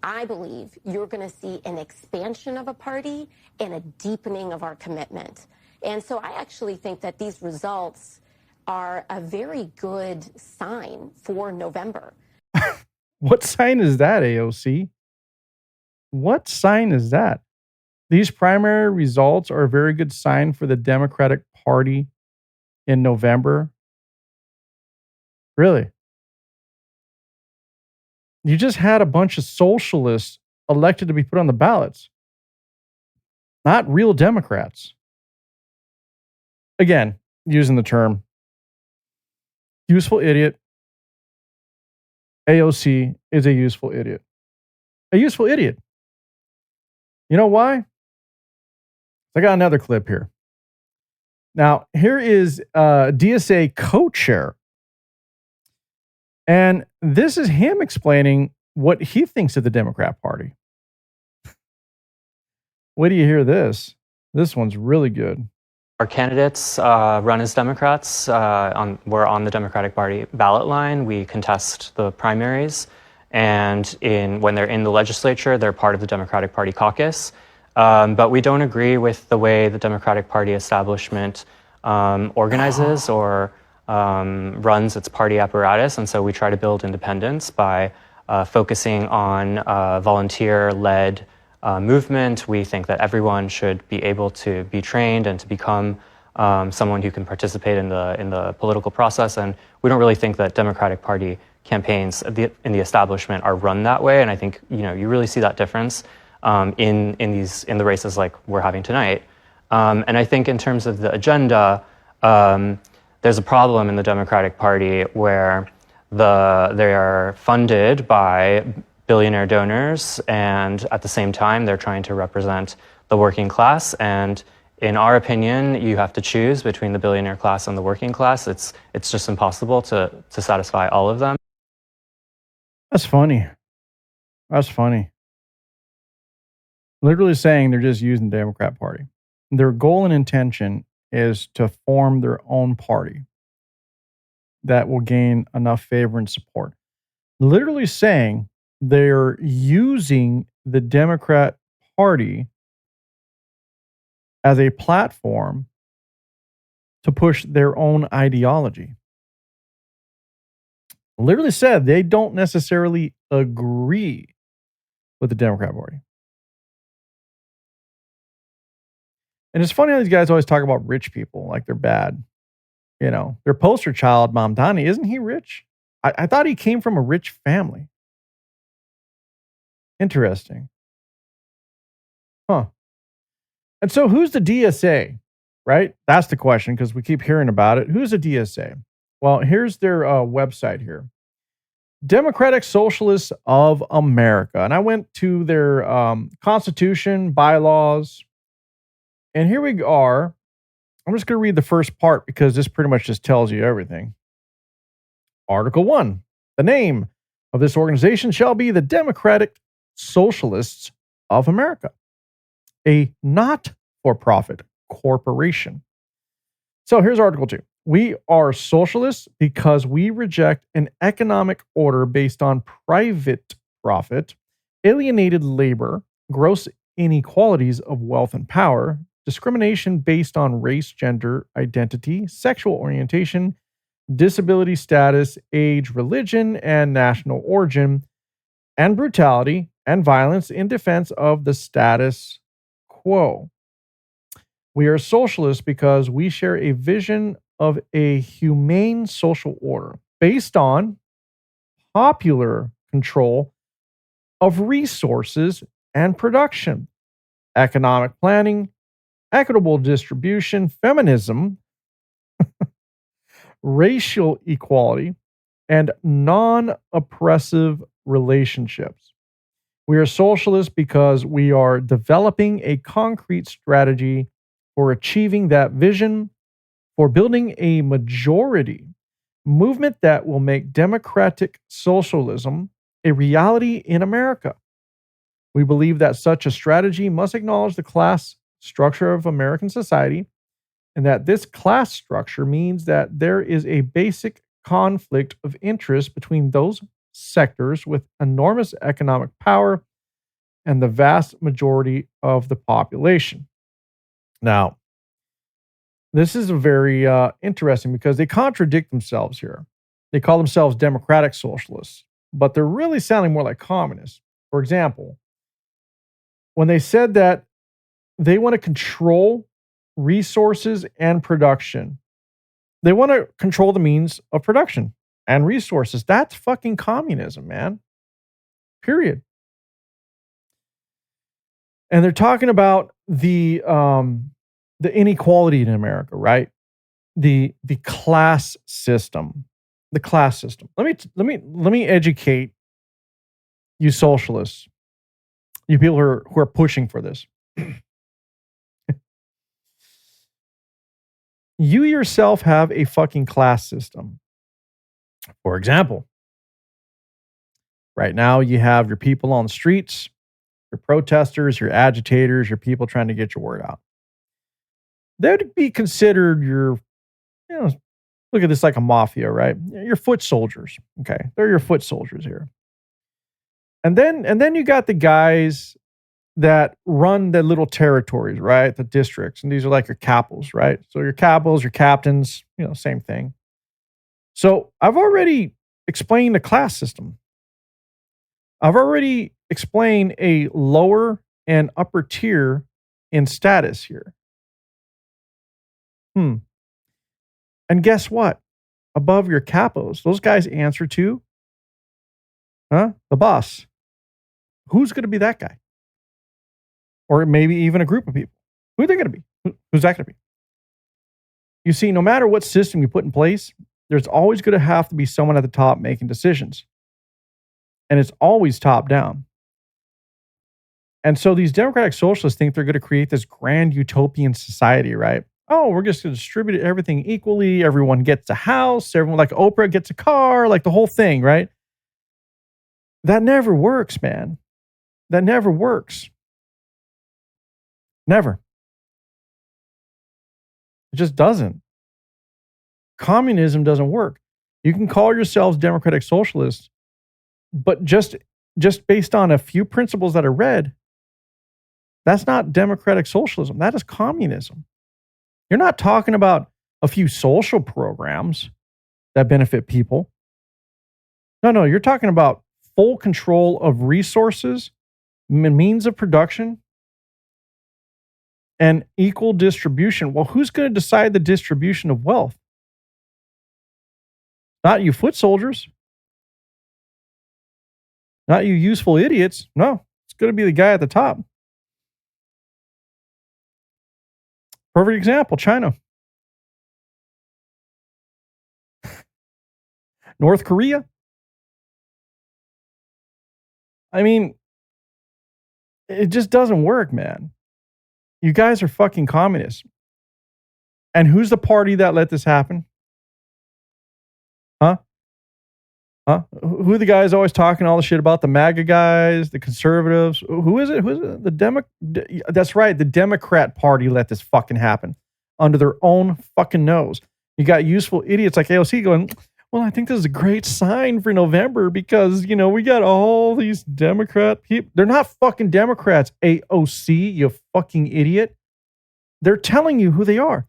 I believe you're going to see an expansion of a party and a deepening of our commitment. And so I actually think that these results are a very good sign for November. What sign is that, AOC? What sign is that? These primary results are a very good sign for the Democratic Party in November. Really? You just had a bunch of socialists elected to be put on the ballots, not real Democrats. Again, using the term useful idiot. AOC is a useful idiot. A useful idiot. You know why? I got another clip here. Now, here is DSA co-chair. And this is him explaining what he thinks of the Democrat Party. Wait till you hear this. This one's really good. Our candidates run as Democrats. We're on the Democratic Party ballot line. We contest the primaries. And when they're in the legislature, they're part of the Democratic Party caucus. But we don't agree with the way the Democratic Party establishment organizes or runs its party apparatus. And so we try to build independence by focusing on volunteer-led movement. We think that everyone should be able to be trained and to become someone who can participate in the political process. And we don't really think that Democratic Party campaigns in the establishment are run that way. And I think you really see that difference in the races like we're having tonight. And I think in terms of the agenda, there's a problem in the Democratic Party where they are funded by billionaire donors, and at the same time, they're trying to represent the working class. And in our opinion, you have to choose between the billionaire class and the working class. It's just impossible to satisfy all of them. That's funny. That's funny. Literally saying they're just using the Democrat Party. Their goal and intention is to form their own party that will gain enough favor and support. Literally saying they're using the Democrat Party as a platform to push their own ideology. Literally said they don't necessarily agree with the Democrat Party. And it's funny how these guys always talk about rich people like they're bad. Their poster child, Mamdani, isn't he rich? I thought he came from a rich family. Interesting. Huh. And so who's the DSA, right? That's the question because we keep hearing about it. Who's the DSA? Well, here's their website here. Democratic Socialists of America. And I went to their constitution, bylaws, and here we are. I'm just going to read the first part because this pretty much just tells you everything. Article 1. The name of this organization shall be the Democratic Socialists of America, a not-for-profit corporation. So here's Article 2. We are socialists because we reject an economic order based on private profit, alienated labor, gross inequalities of wealth and power, discrimination based on race, gender, identity, sexual orientation, disability status, age, religion, and national origin, and brutality and violence in defense of the status quo. We are socialists because we share a vision of a humane social order based on popular control of resources and production, economic planning, equitable distribution, feminism, racial equality, and non-oppressive relationships. We are socialists because we are developing a concrete strategy for achieving that vision, for building a majority movement that will make democratic socialism a reality in America. We believe that such a strategy must acknowledge the class structure of American society, and that this class structure means that there is a basic conflict of interest between those sectors with enormous economic power and the vast majority of the population. Now, this is very interesting because they contradict themselves here. They call themselves Democratic Socialists, but they're really sounding more like communists. For example, when they said that they want to control resources and production, they want to control the means of production and resources. That's fucking communism, man. Period. And they're talking about the inequality in America, right? The class system. The class system. Let me educate you socialists, you people who are pushing for this. You yourself have a fucking class system. For example, right now you have your people on the streets, your protesters, your agitators, your people trying to get your word out. They'd be considered your, look at this like a mafia, right? Your foot soldiers. Okay. They're your foot soldiers here. And then you got the guys that run the little territories, right? The districts. And these are like your capos, right? So your capos, your captains, same thing. So I've already explained the class system. I've already explained a lower and upper tier in status here. And guess what? Above your capos, those guys answer to the boss. Who's going to be that guy? Or maybe even a group of people. Who are they going to be? Who's that going to be? You see, no matter what system you put in place, there's always going to have to be someone at the top making decisions. And it's always top down. And so these Democratic Socialists think they're going to create this grand utopian society, right? Oh, we're just going to distribute everything equally. Everyone gets a house. Everyone, like Oprah, gets a car, like the whole thing, right? That never works, man. That never works. Never. It just doesn't. Communism doesn't work. You can call yourselves Democratic Socialists, but just based on a few principles that I read, that's not Democratic Socialism. That is communism. You're not talking about a few social programs that benefit people. No, you're talking about full control of resources, means of production, and equal distribution. Well, who's going to decide the distribution of wealth? Not you foot soldiers. Not you useful idiots. No, it's going to be the guy at the top. Perfect example, China. North Korea. I mean, it just doesn't work, man. You guys are fucking communists. And who's the party that let this happen? Huh? Who are the guys always talking all the shit about? The MAGA guys, the conservatives. Who is it? That's right. The Democrat Party let this fucking happen under their own fucking nose. You got useful idiots like AOC going, well, I think this is a great sign for November because, we got all these Democrat people. They're not fucking Democrats, AOC, you fucking idiot. They're telling you who they are.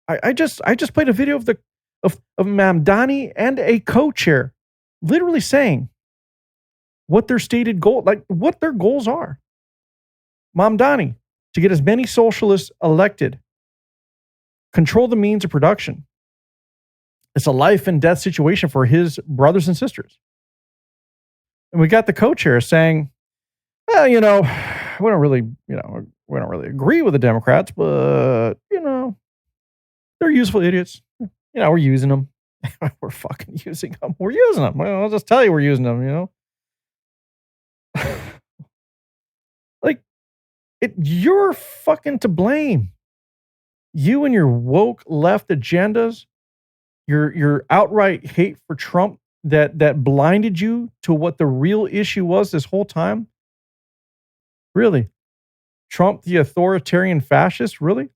I just played a video of Mamdani and a co-chair literally saying what their stated goal, like what their goals are. Mamdani, to get as many socialists elected, control the means of production. It's a life and death situation for his brothers and sisters. And we got the co-chair saying, well, we don't really, we don't really agree with the Democrats, but, they're useful idiots. We're using them. We're fucking using them. We're using them. Well, I'll just tell you we're using them, Like, you're fucking to blame. You and your woke left agendas, your outright hate for Trump that blinded you to what the real issue was this whole time. Really? Trump, the authoritarian fascist? Really?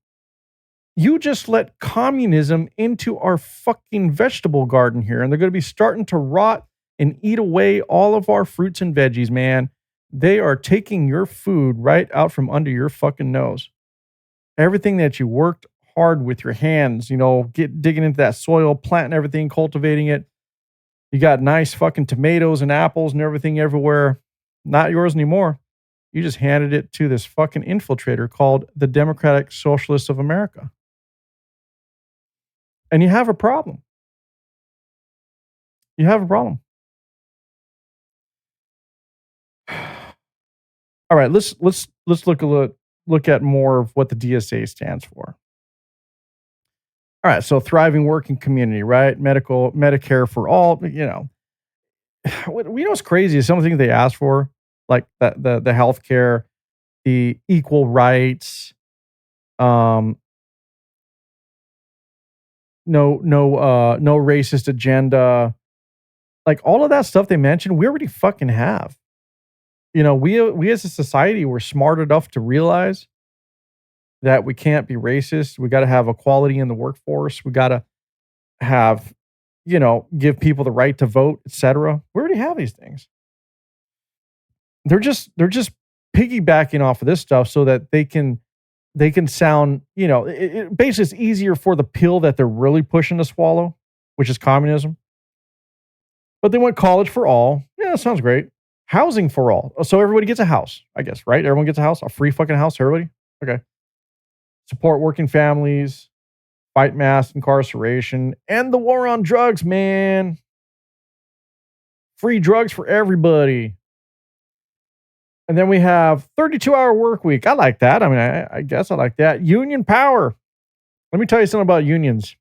You just let communism into our fucking vegetable garden here, and they're going to be starting to rot and eat away all of our fruits and veggies, man. They are taking your food right out from under your fucking nose. Everything that you worked hard with your hands, digging into that soil, planting everything, cultivating it. You got nice fucking tomatoes and apples and everything everywhere. Not yours anymore. You just handed it to this fucking infiltrator called the Democratic Socialists of America. And you have a problem. You have a problem. All right, let's look at more of what the DSA stands for. All right, so thriving working community, right? Medicare for all, what's crazy is some of the things they ask for, like the healthcare, the equal rights, no racist agenda, like all of that stuff they mentioned, we already fucking have. We as a society, we're smart enough to realize that we can't be racist. We got to have equality in the workforce. We got to have, give people the right to vote, etc. We already have these things. They're just piggybacking off of this stuff so that they can sound, basically it's easier for the pill that they're really pushing to swallow, which is communism. But they want college for all. Yeah, that sounds great. Housing for all. So everybody gets a house, I guess, right? Everyone gets a house, a free fucking house, everybody? Okay. Support working families, fight mass incarceration, and the war on drugs, man. Free drugs for everybody. And then we have 32-hour work week. I like that. I mean, I guess I like that. Union power. Let me tell you something about unions.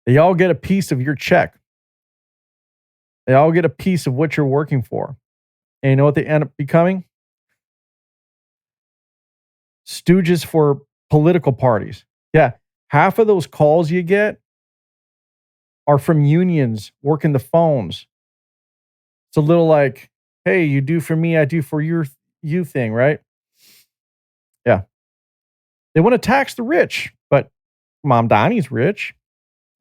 They all get a piece of your check. They all get a piece of what you're working for. And you know what they end up becoming? Stooges for political parties. Yeah, half of those calls you get are from unions working the phones. It's a little like, hey, you do for me, I do for you thing, right? Yeah. They want to tax the rich, but Mom Donnie's rich.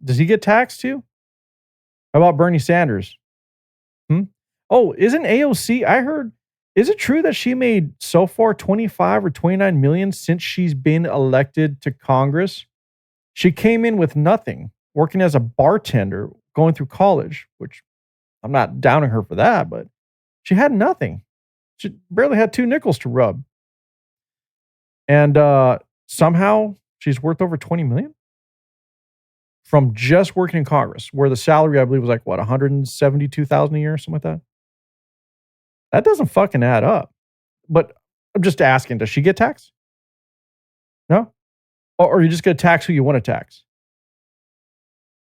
Does he get taxed too? How about Bernie Sanders? Oh, isn't AOC, I heard, is it true that she made so far 25 or 29 million since she's been elected to Congress? She came in with nothing, working as a bartender, going through college, which I'm not downing her for that, but she had nothing. She barely had 2 nickels to rub. And somehow she's worth over 20 million from just working in Congress, where the salary, I believe, was like, what, 172,000 a year, something like that? That doesn't fucking add up. But I'm just asking, does she get taxed? No? Or are you just going to tax who you want to tax?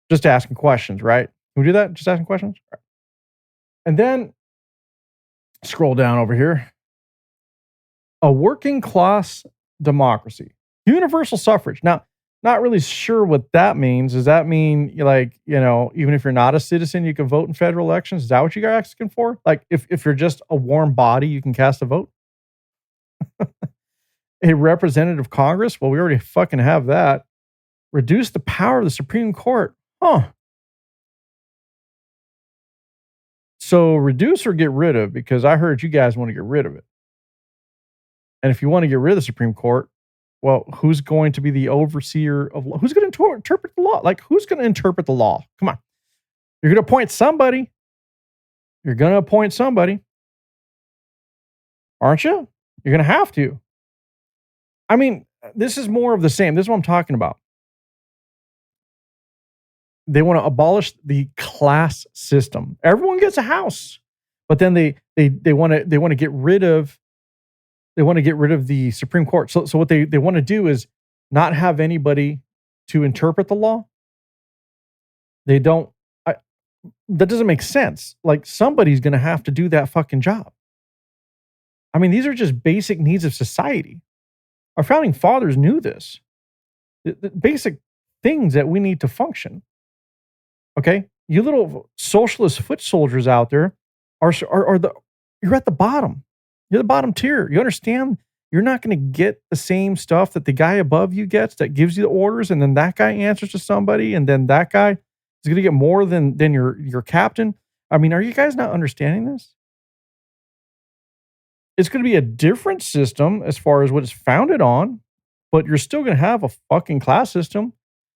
Just asking questions, right? Can we do that? Just asking questions? Right. And then scroll down over here. A working class democracy. Universal suffrage. Now, not really sure what that means. Does that mean, like, even if you're not a citizen, you can vote in federal elections? Is that what you guys are asking for? Like, if you're just a warm body, you can cast a vote? A representative Congress? Well, we already fucking have that. Reduce the power of the Supreme Court. Huh. So reduce or get rid of, because I heard you guys want to get rid of it. And if you want to get rid of the Supreme Court, well, who's going to be the overseer of law? Who's going to interpret the law? Like, who's going to interpret the law? Come on. You're going to appoint somebody. You're going to appoint somebody. Aren't you? You're going to have to. I mean, this is more of the same. This is what I'm talking about. They want to abolish the class system. Everyone gets a house, but then they want to get rid of the Supreme Court. So what they want to do is not have anybody to interpret the law. They don't. That doesn't make sense. Like, somebody's going to have to do that fucking job. I mean, these are just basic needs of society. Our founding fathers knew this. The basic things that we need to function. Okay, you little socialist foot soldiers out there you're at the bottom. You're the bottom tier. You understand? You're not going to get the same stuff that the guy above you gets, that gives you the orders, and then that guy answers to somebody, and then that guy is going to get more than your captain. I mean, are you guys not understanding this? It's going to be a different system as far as what it's founded on, but you're still going to have a fucking class system.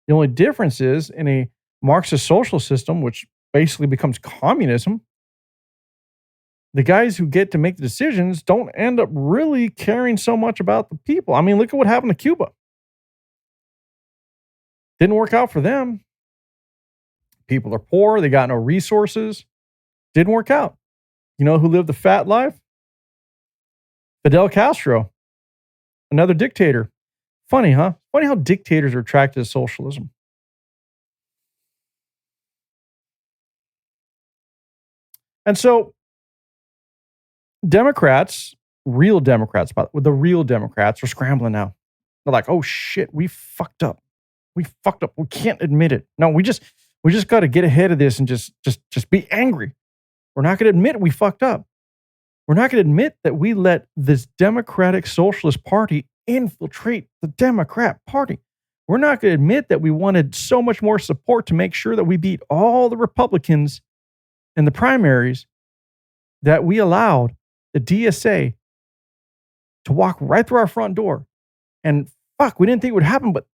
The only difference is, in a Marxist social system, which basically becomes communism, the guys who get to make the decisions don't end up really caring so much about the people. I mean, look at what happened to Cuba. Didn't work out for them. People are poor. They got no resources. Didn't work out. You know who lived the fat life? Fidel Castro. Another dictator. Funny, huh? Funny how dictators are attracted to socialism. And so, Democrats, real Democrats, the real Democrats are scrambling now. They're like, oh shit, we fucked up. We fucked up. We can't admit it. No, we just got to get ahead of this and just be angry. We're not going to admit we fucked up. We're not going to admit that we let this Democratic Socialist Party infiltrate the Democrat Party. We're not going to admit that we wanted so much more support to make sure that we beat all the Republicans in the primaries, that we allowed the DSA to walk right through our front door. And fuck, we didn't think it would happen, but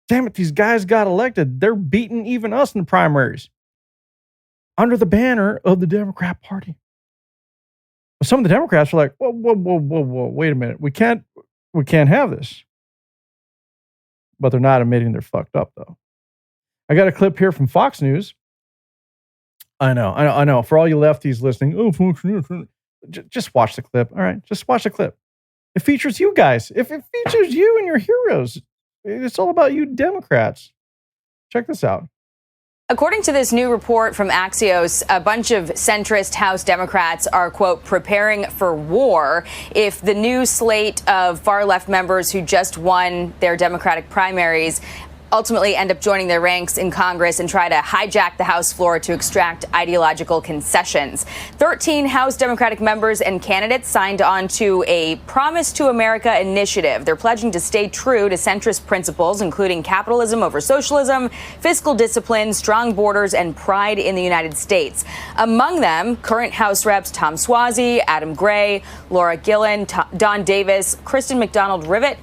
damn it, these guys got elected. They're beating even us in the primaries under the banner of the Democrat Party. But some of the Democrats were like, whoa, wait a minute. We can't have this. But they're not admitting they're fucked up, though. I got a clip here from Fox News. I know. For all you lefties listening, Fox News. Just watch the clip. All right, just watch the clip. It features you guys. If it features you and your heroes, it's all about you Democrats. Check this out. According to this new report from Axios, a bunch of centrist House Democrats are, quote, preparing for war if the new slate of far-left members who just won their Democratic primaries ultimately end up joining their ranks in Congress and try to hijack the House floor to extract ideological concessions. 13 House Democratic members and candidates signed on to a Promise to America initiative. They're pledging to stay true to centrist principles, including capitalism over socialism, fiscal discipline, strong borders, and pride in the United States. Among them, current House Reps Tom Suozzi, Adam Gray, Laura Gillen, Don Davis, Kristen McDonald-Rivet,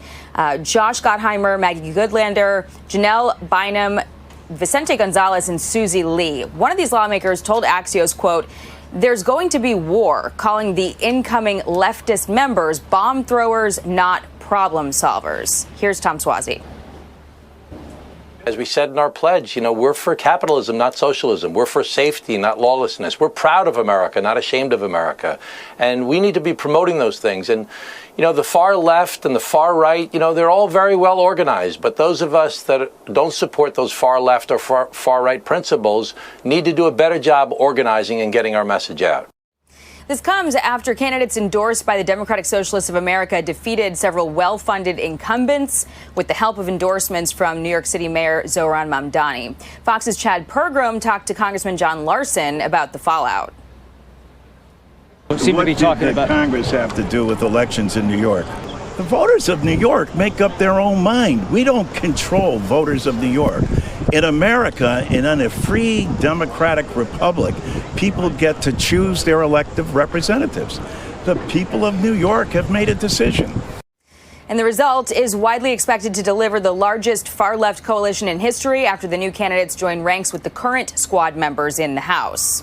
Josh Gottheimer, Maggie Goodlander, Janelle Bynum, Vicente Gonzalez, and Susie Lee. One of these lawmakers told Axios, quote, there's going to be war, calling the incoming leftist members bomb throwers, not problem solvers. Here's Tom Suozzi. As we said in our pledge, we're for capitalism, not socialism. We're for safety, not lawlessness. We're proud of America, not ashamed of America. And we need to be promoting those things. And, the far left and the far right, they're all very well organized. But those of us that don't support those far left or far right principles need to do a better job organizing and getting our message out. This comes after candidates endorsed by the Democratic Socialists of America defeated several well-funded incumbents with the help of endorsements from New York City Mayor Zohran Mamdani. Fox's Chad Pergram talked to Congressman John Larson about the fallout. What did Congress have to do with elections in New York? The voters of New York make up their own mind. We don't control voters of New York. In America, in a free democratic republic, people get to choose their elected representatives. The people of New York have made a decision. And the result is widely expected to deliver the largest far-left coalition in history after the new candidates join ranks with the current squad members in the House.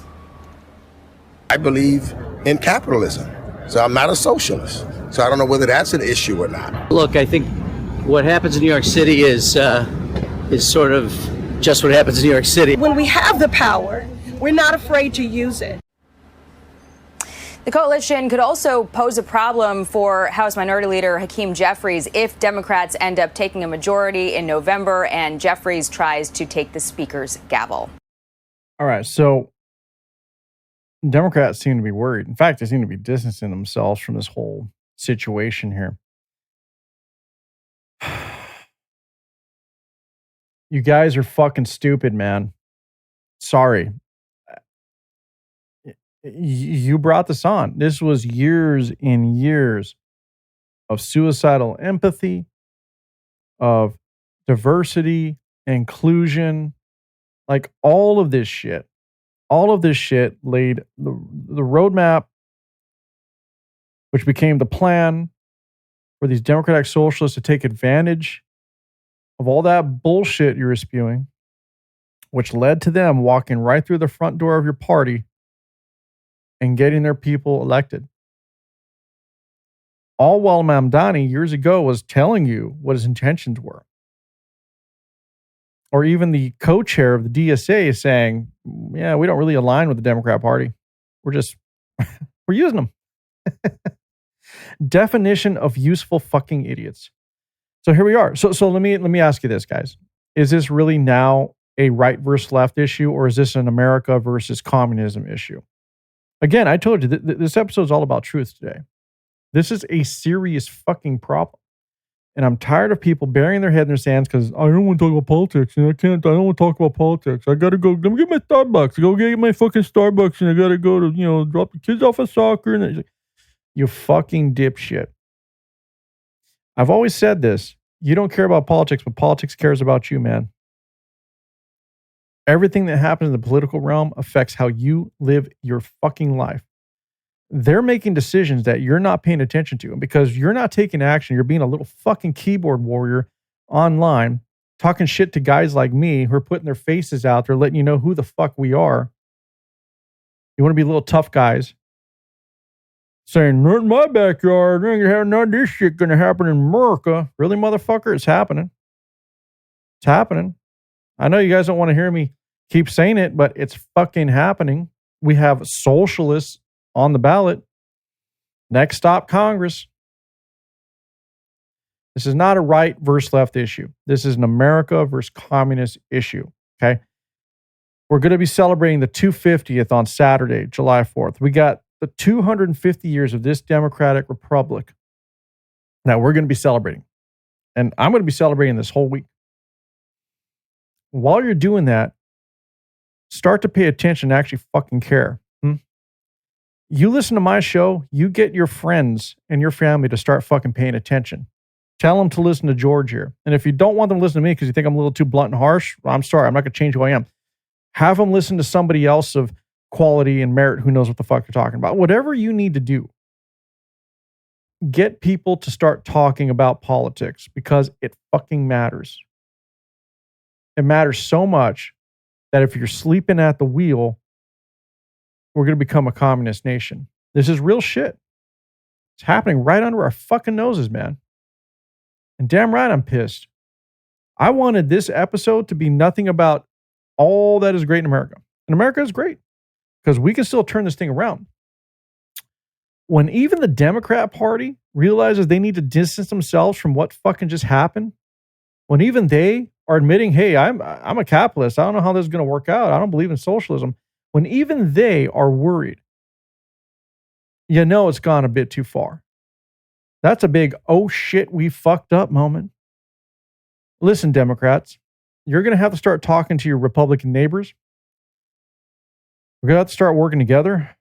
I believe in capitalism, so I'm not a socialist. So I don't know whether that's an issue or not. Look, I think what happens in New York City is sort of just what happens in New York City. When we have the power, we're not afraid to use it. The coalition could also pose a problem for House Minority Leader Hakeem Jeffries if Democrats end up taking a majority in November and Jeffries tries to take the Speaker's gavel. All right, so Democrats seem to be worried. In fact, they seem to be distancing themselves from this whole situation here. You guys are fucking stupid, man. Sorry. You brought this on. This was years and years of suicidal empathy, of diversity, inclusion, like all of this shit laid the roadmap, which became the plan for these Democratic Socialists to take advantage of all that bullshit you were spewing, which led to them walking right through the front door of your party and getting their people elected. All while Mamdani years ago was telling you what his intentions were. Or even the co-chair of the DSA is saying, yeah, we don't really align with the Democrat Party. We're using them. Definition of useful fucking idiots. So here we are. So let me ask you this, guys. Is this really now a right versus left issue, or is this an America versus communism issue? Again, I told you this episode is all about truth today. This is a serious fucking problem. And I'm tired of people burying their head in their sands because I don't want to talk about politics. And I don't want to talk about politics. I got to go, let me get my Starbucks. Go get my fucking Starbucks and I got to go to, drop the kids off at soccer. And you fucking dipshit. I've always said this. You don't care about politics, but politics cares about you, man. Everything that happens in the political realm affects how you live your fucking life. They're making decisions that you're not paying attention to. And because you're not taking action, you're being a little fucking keyboard warrior online, talking shit to guys like me who are putting their faces out there, letting you know who the fuck we are. You want to be little tough guys saying, not in my backyard. None of this shit going to happen in America. Really, motherfucker? It's happening. It's happening. I know you guys don't want to hear me keep saying it, but it's fucking happening. We have socialists on the ballot. Next stop, Congress. This is not a right versus left issue. This is an America versus communist issue. Okay. We're going to be celebrating the 250th on Saturday, July 4th. We got the 250 years of this democratic republic that we're going to be celebrating. And I'm going to be celebrating this whole week. While you're doing that, start to pay attention and actually fucking care. You listen to my show, you get your friends and your family to start fucking paying attention. Tell them to listen to George here. And if you don't want them to listen to me because you think I'm a little too blunt and harsh, I'm sorry, I'm not going to change who I am. Have them listen to somebody else of quality and merit who knows what the fuck you're talking about. Whatever you need to do. Get people to start talking about politics because it fucking matters. It matters so much that if you're sleeping at the wheel, we're going to become a communist nation. This is real shit. It's happening right under our fucking noses, man. And damn right I'm pissed. I wanted this episode to be nothing about all that is great in America. And America is great because we can still turn this thing around. When even the Democrat Party realizes they need to distance themselves from what fucking just happened, when even they are admitting, hey, I'm a capitalist. I don't know how this is going to work out. I don't believe in socialism. When even they are worried, you know it's gone a bit too far. That's a big, oh shit, we fucked up moment. Listen, Democrats, you're going to have to start talking to your Republican neighbors. We're going to have to start working together.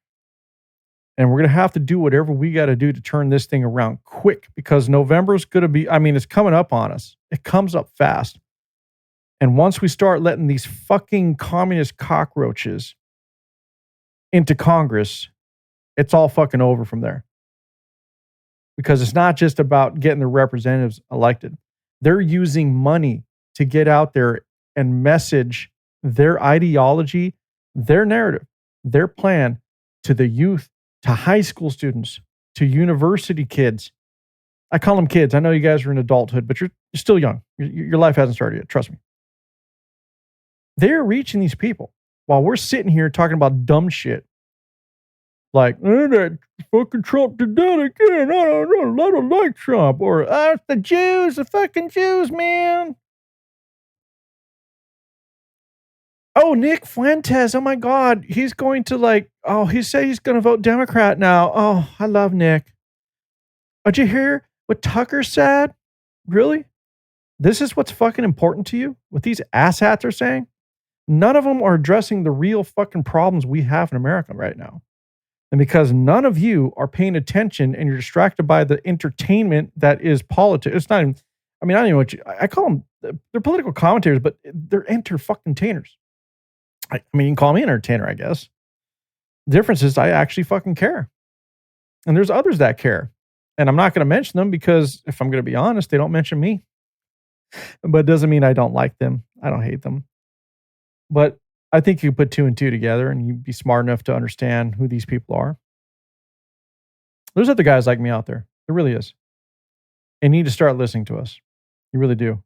And we're going to have to do whatever we got to do to turn this thing around quick because November is going to be, it's coming up on us. It comes up fast. And once we start letting these fucking communist cockroaches into Congress, it's all fucking over from there. Because it's not just about getting the representatives elected. They're using money to get out there and message their ideology, their narrative, their plan to the youth, to high school students, to university kids. I call them kids. I know you guys are in adulthood, but you're still young. Your life hasn't started yet. Trust me. They're reaching these people while we're sitting here talking about dumb shit. Like, that fucking Trump did that again. I don't like Trump. Or, it's the Jews, the fucking Jews, man. Oh, Nick Fuentes. Oh, my God. He's going to he said he's going to vote Democrat now. Oh, I love Nick. Did you hear what Tucker said? Really? This is what's fucking important to you? What these asshats are saying? None of them are addressing the real fucking problems we have in America right now. And because none of you are paying attention and you're distracted by the entertainment that is politics. It's not even, I don't even know what I call them, they're political commentators, but they're enter-fucking-tainers. You can call me an entertainer, I guess. The difference is I actually fucking care. And there's others that care. And I'm not going to mention them because if I'm going to be honest, they don't mention me. But it doesn't mean I don't like them. I don't hate them. But I think you put two and two together and you'd be smart enough to understand who these people are. There's other guys like me out there. There really is. And you need to start listening to us. You really do.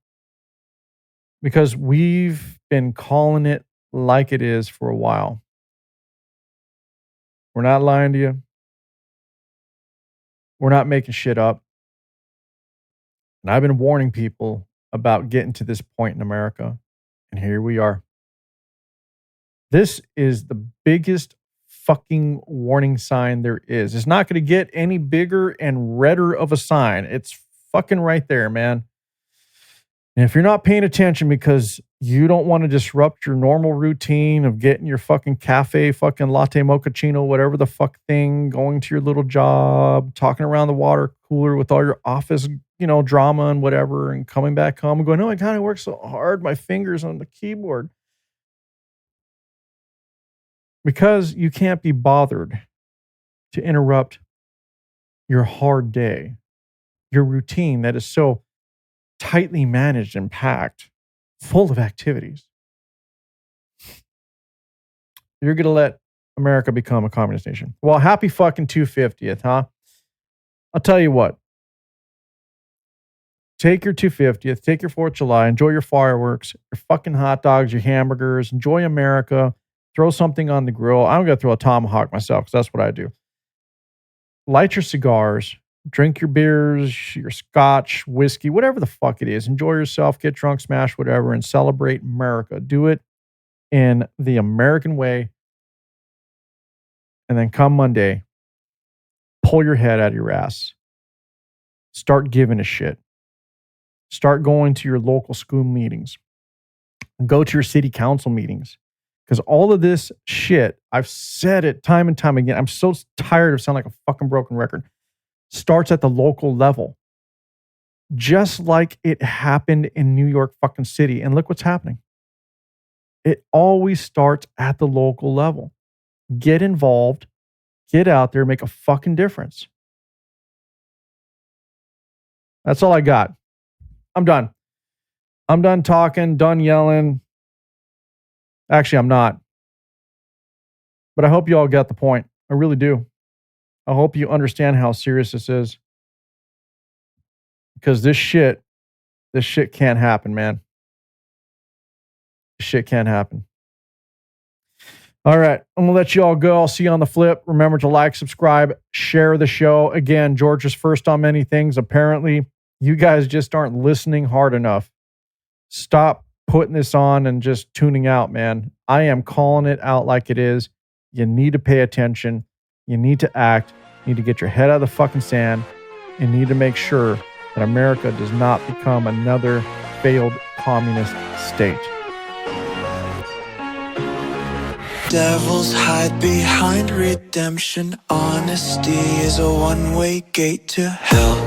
Because we've been calling it like it is for a while. We're not lying to you. We're not making shit up. And I've been warning people about getting to this point in America. And here we are. This is the biggest fucking warning sign there is. It's not going to get any bigger and redder of a sign. It's fucking right there, man. And if you're not paying attention because you don't want to disrupt your normal routine of getting your fucking cafe, fucking latte mochaccino, whatever the fuck thing, going to your little job, talking around the water cooler with all your office, drama and whatever, and coming back home and going, oh my God, I work so hard, my fingers on the keyboard. Because you can't be bothered to interrupt your hard day, your routine that is so tightly managed and packed, full of activities. You're going to let America become a communist nation. Well, happy fucking 250th, huh? I'll tell you what. Take your 250th, take your 4th of July, enjoy your fireworks, your fucking hot dogs, your hamburgers, enjoy America. Throw something on the grill. I'm going to throw a tomahawk myself because that's what I do. Light your cigars, drink your beers, your scotch, whiskey, whatever the fuck it is. Enjoy yourself, get drunk, smash whatever, and celebrate America. Do it in the American way. And then come Monday, pull your head out of your ass. Start giving a shit. Start going to your local school meetings. Go to your city council meetings. Because all of this shit, I've said it time and time again. I'm so tired of sounding like a fucking broken record. Starts at the local level. Just like it happened in New York fucking City. And look what's happening. It always starts at the local level. Get involved. Get out there. Make a fucking difference. That's all I got. I'm done. I'm done talking, done yelling. Actually, I'm not. But I hope you all get the point. I really do. I hope you understand how serious this is. Because this shit can't happen, man. This shit can't happen. All right. I'm going to let you all go. I'll see you on the flip. Remember to like, subscribe, share the show. Again, George is first on many things. Apparently, you guys just aren't listening hard enough. Stop putting this on and just tuning out, man. I am calling it out like it is. You need to pay attention. You need to act. You need to get your head out of the fucking sand. You need to make sure that America does not become another failed communist state. Devils hide behind redemption. Honesty is a one-way gate to hell.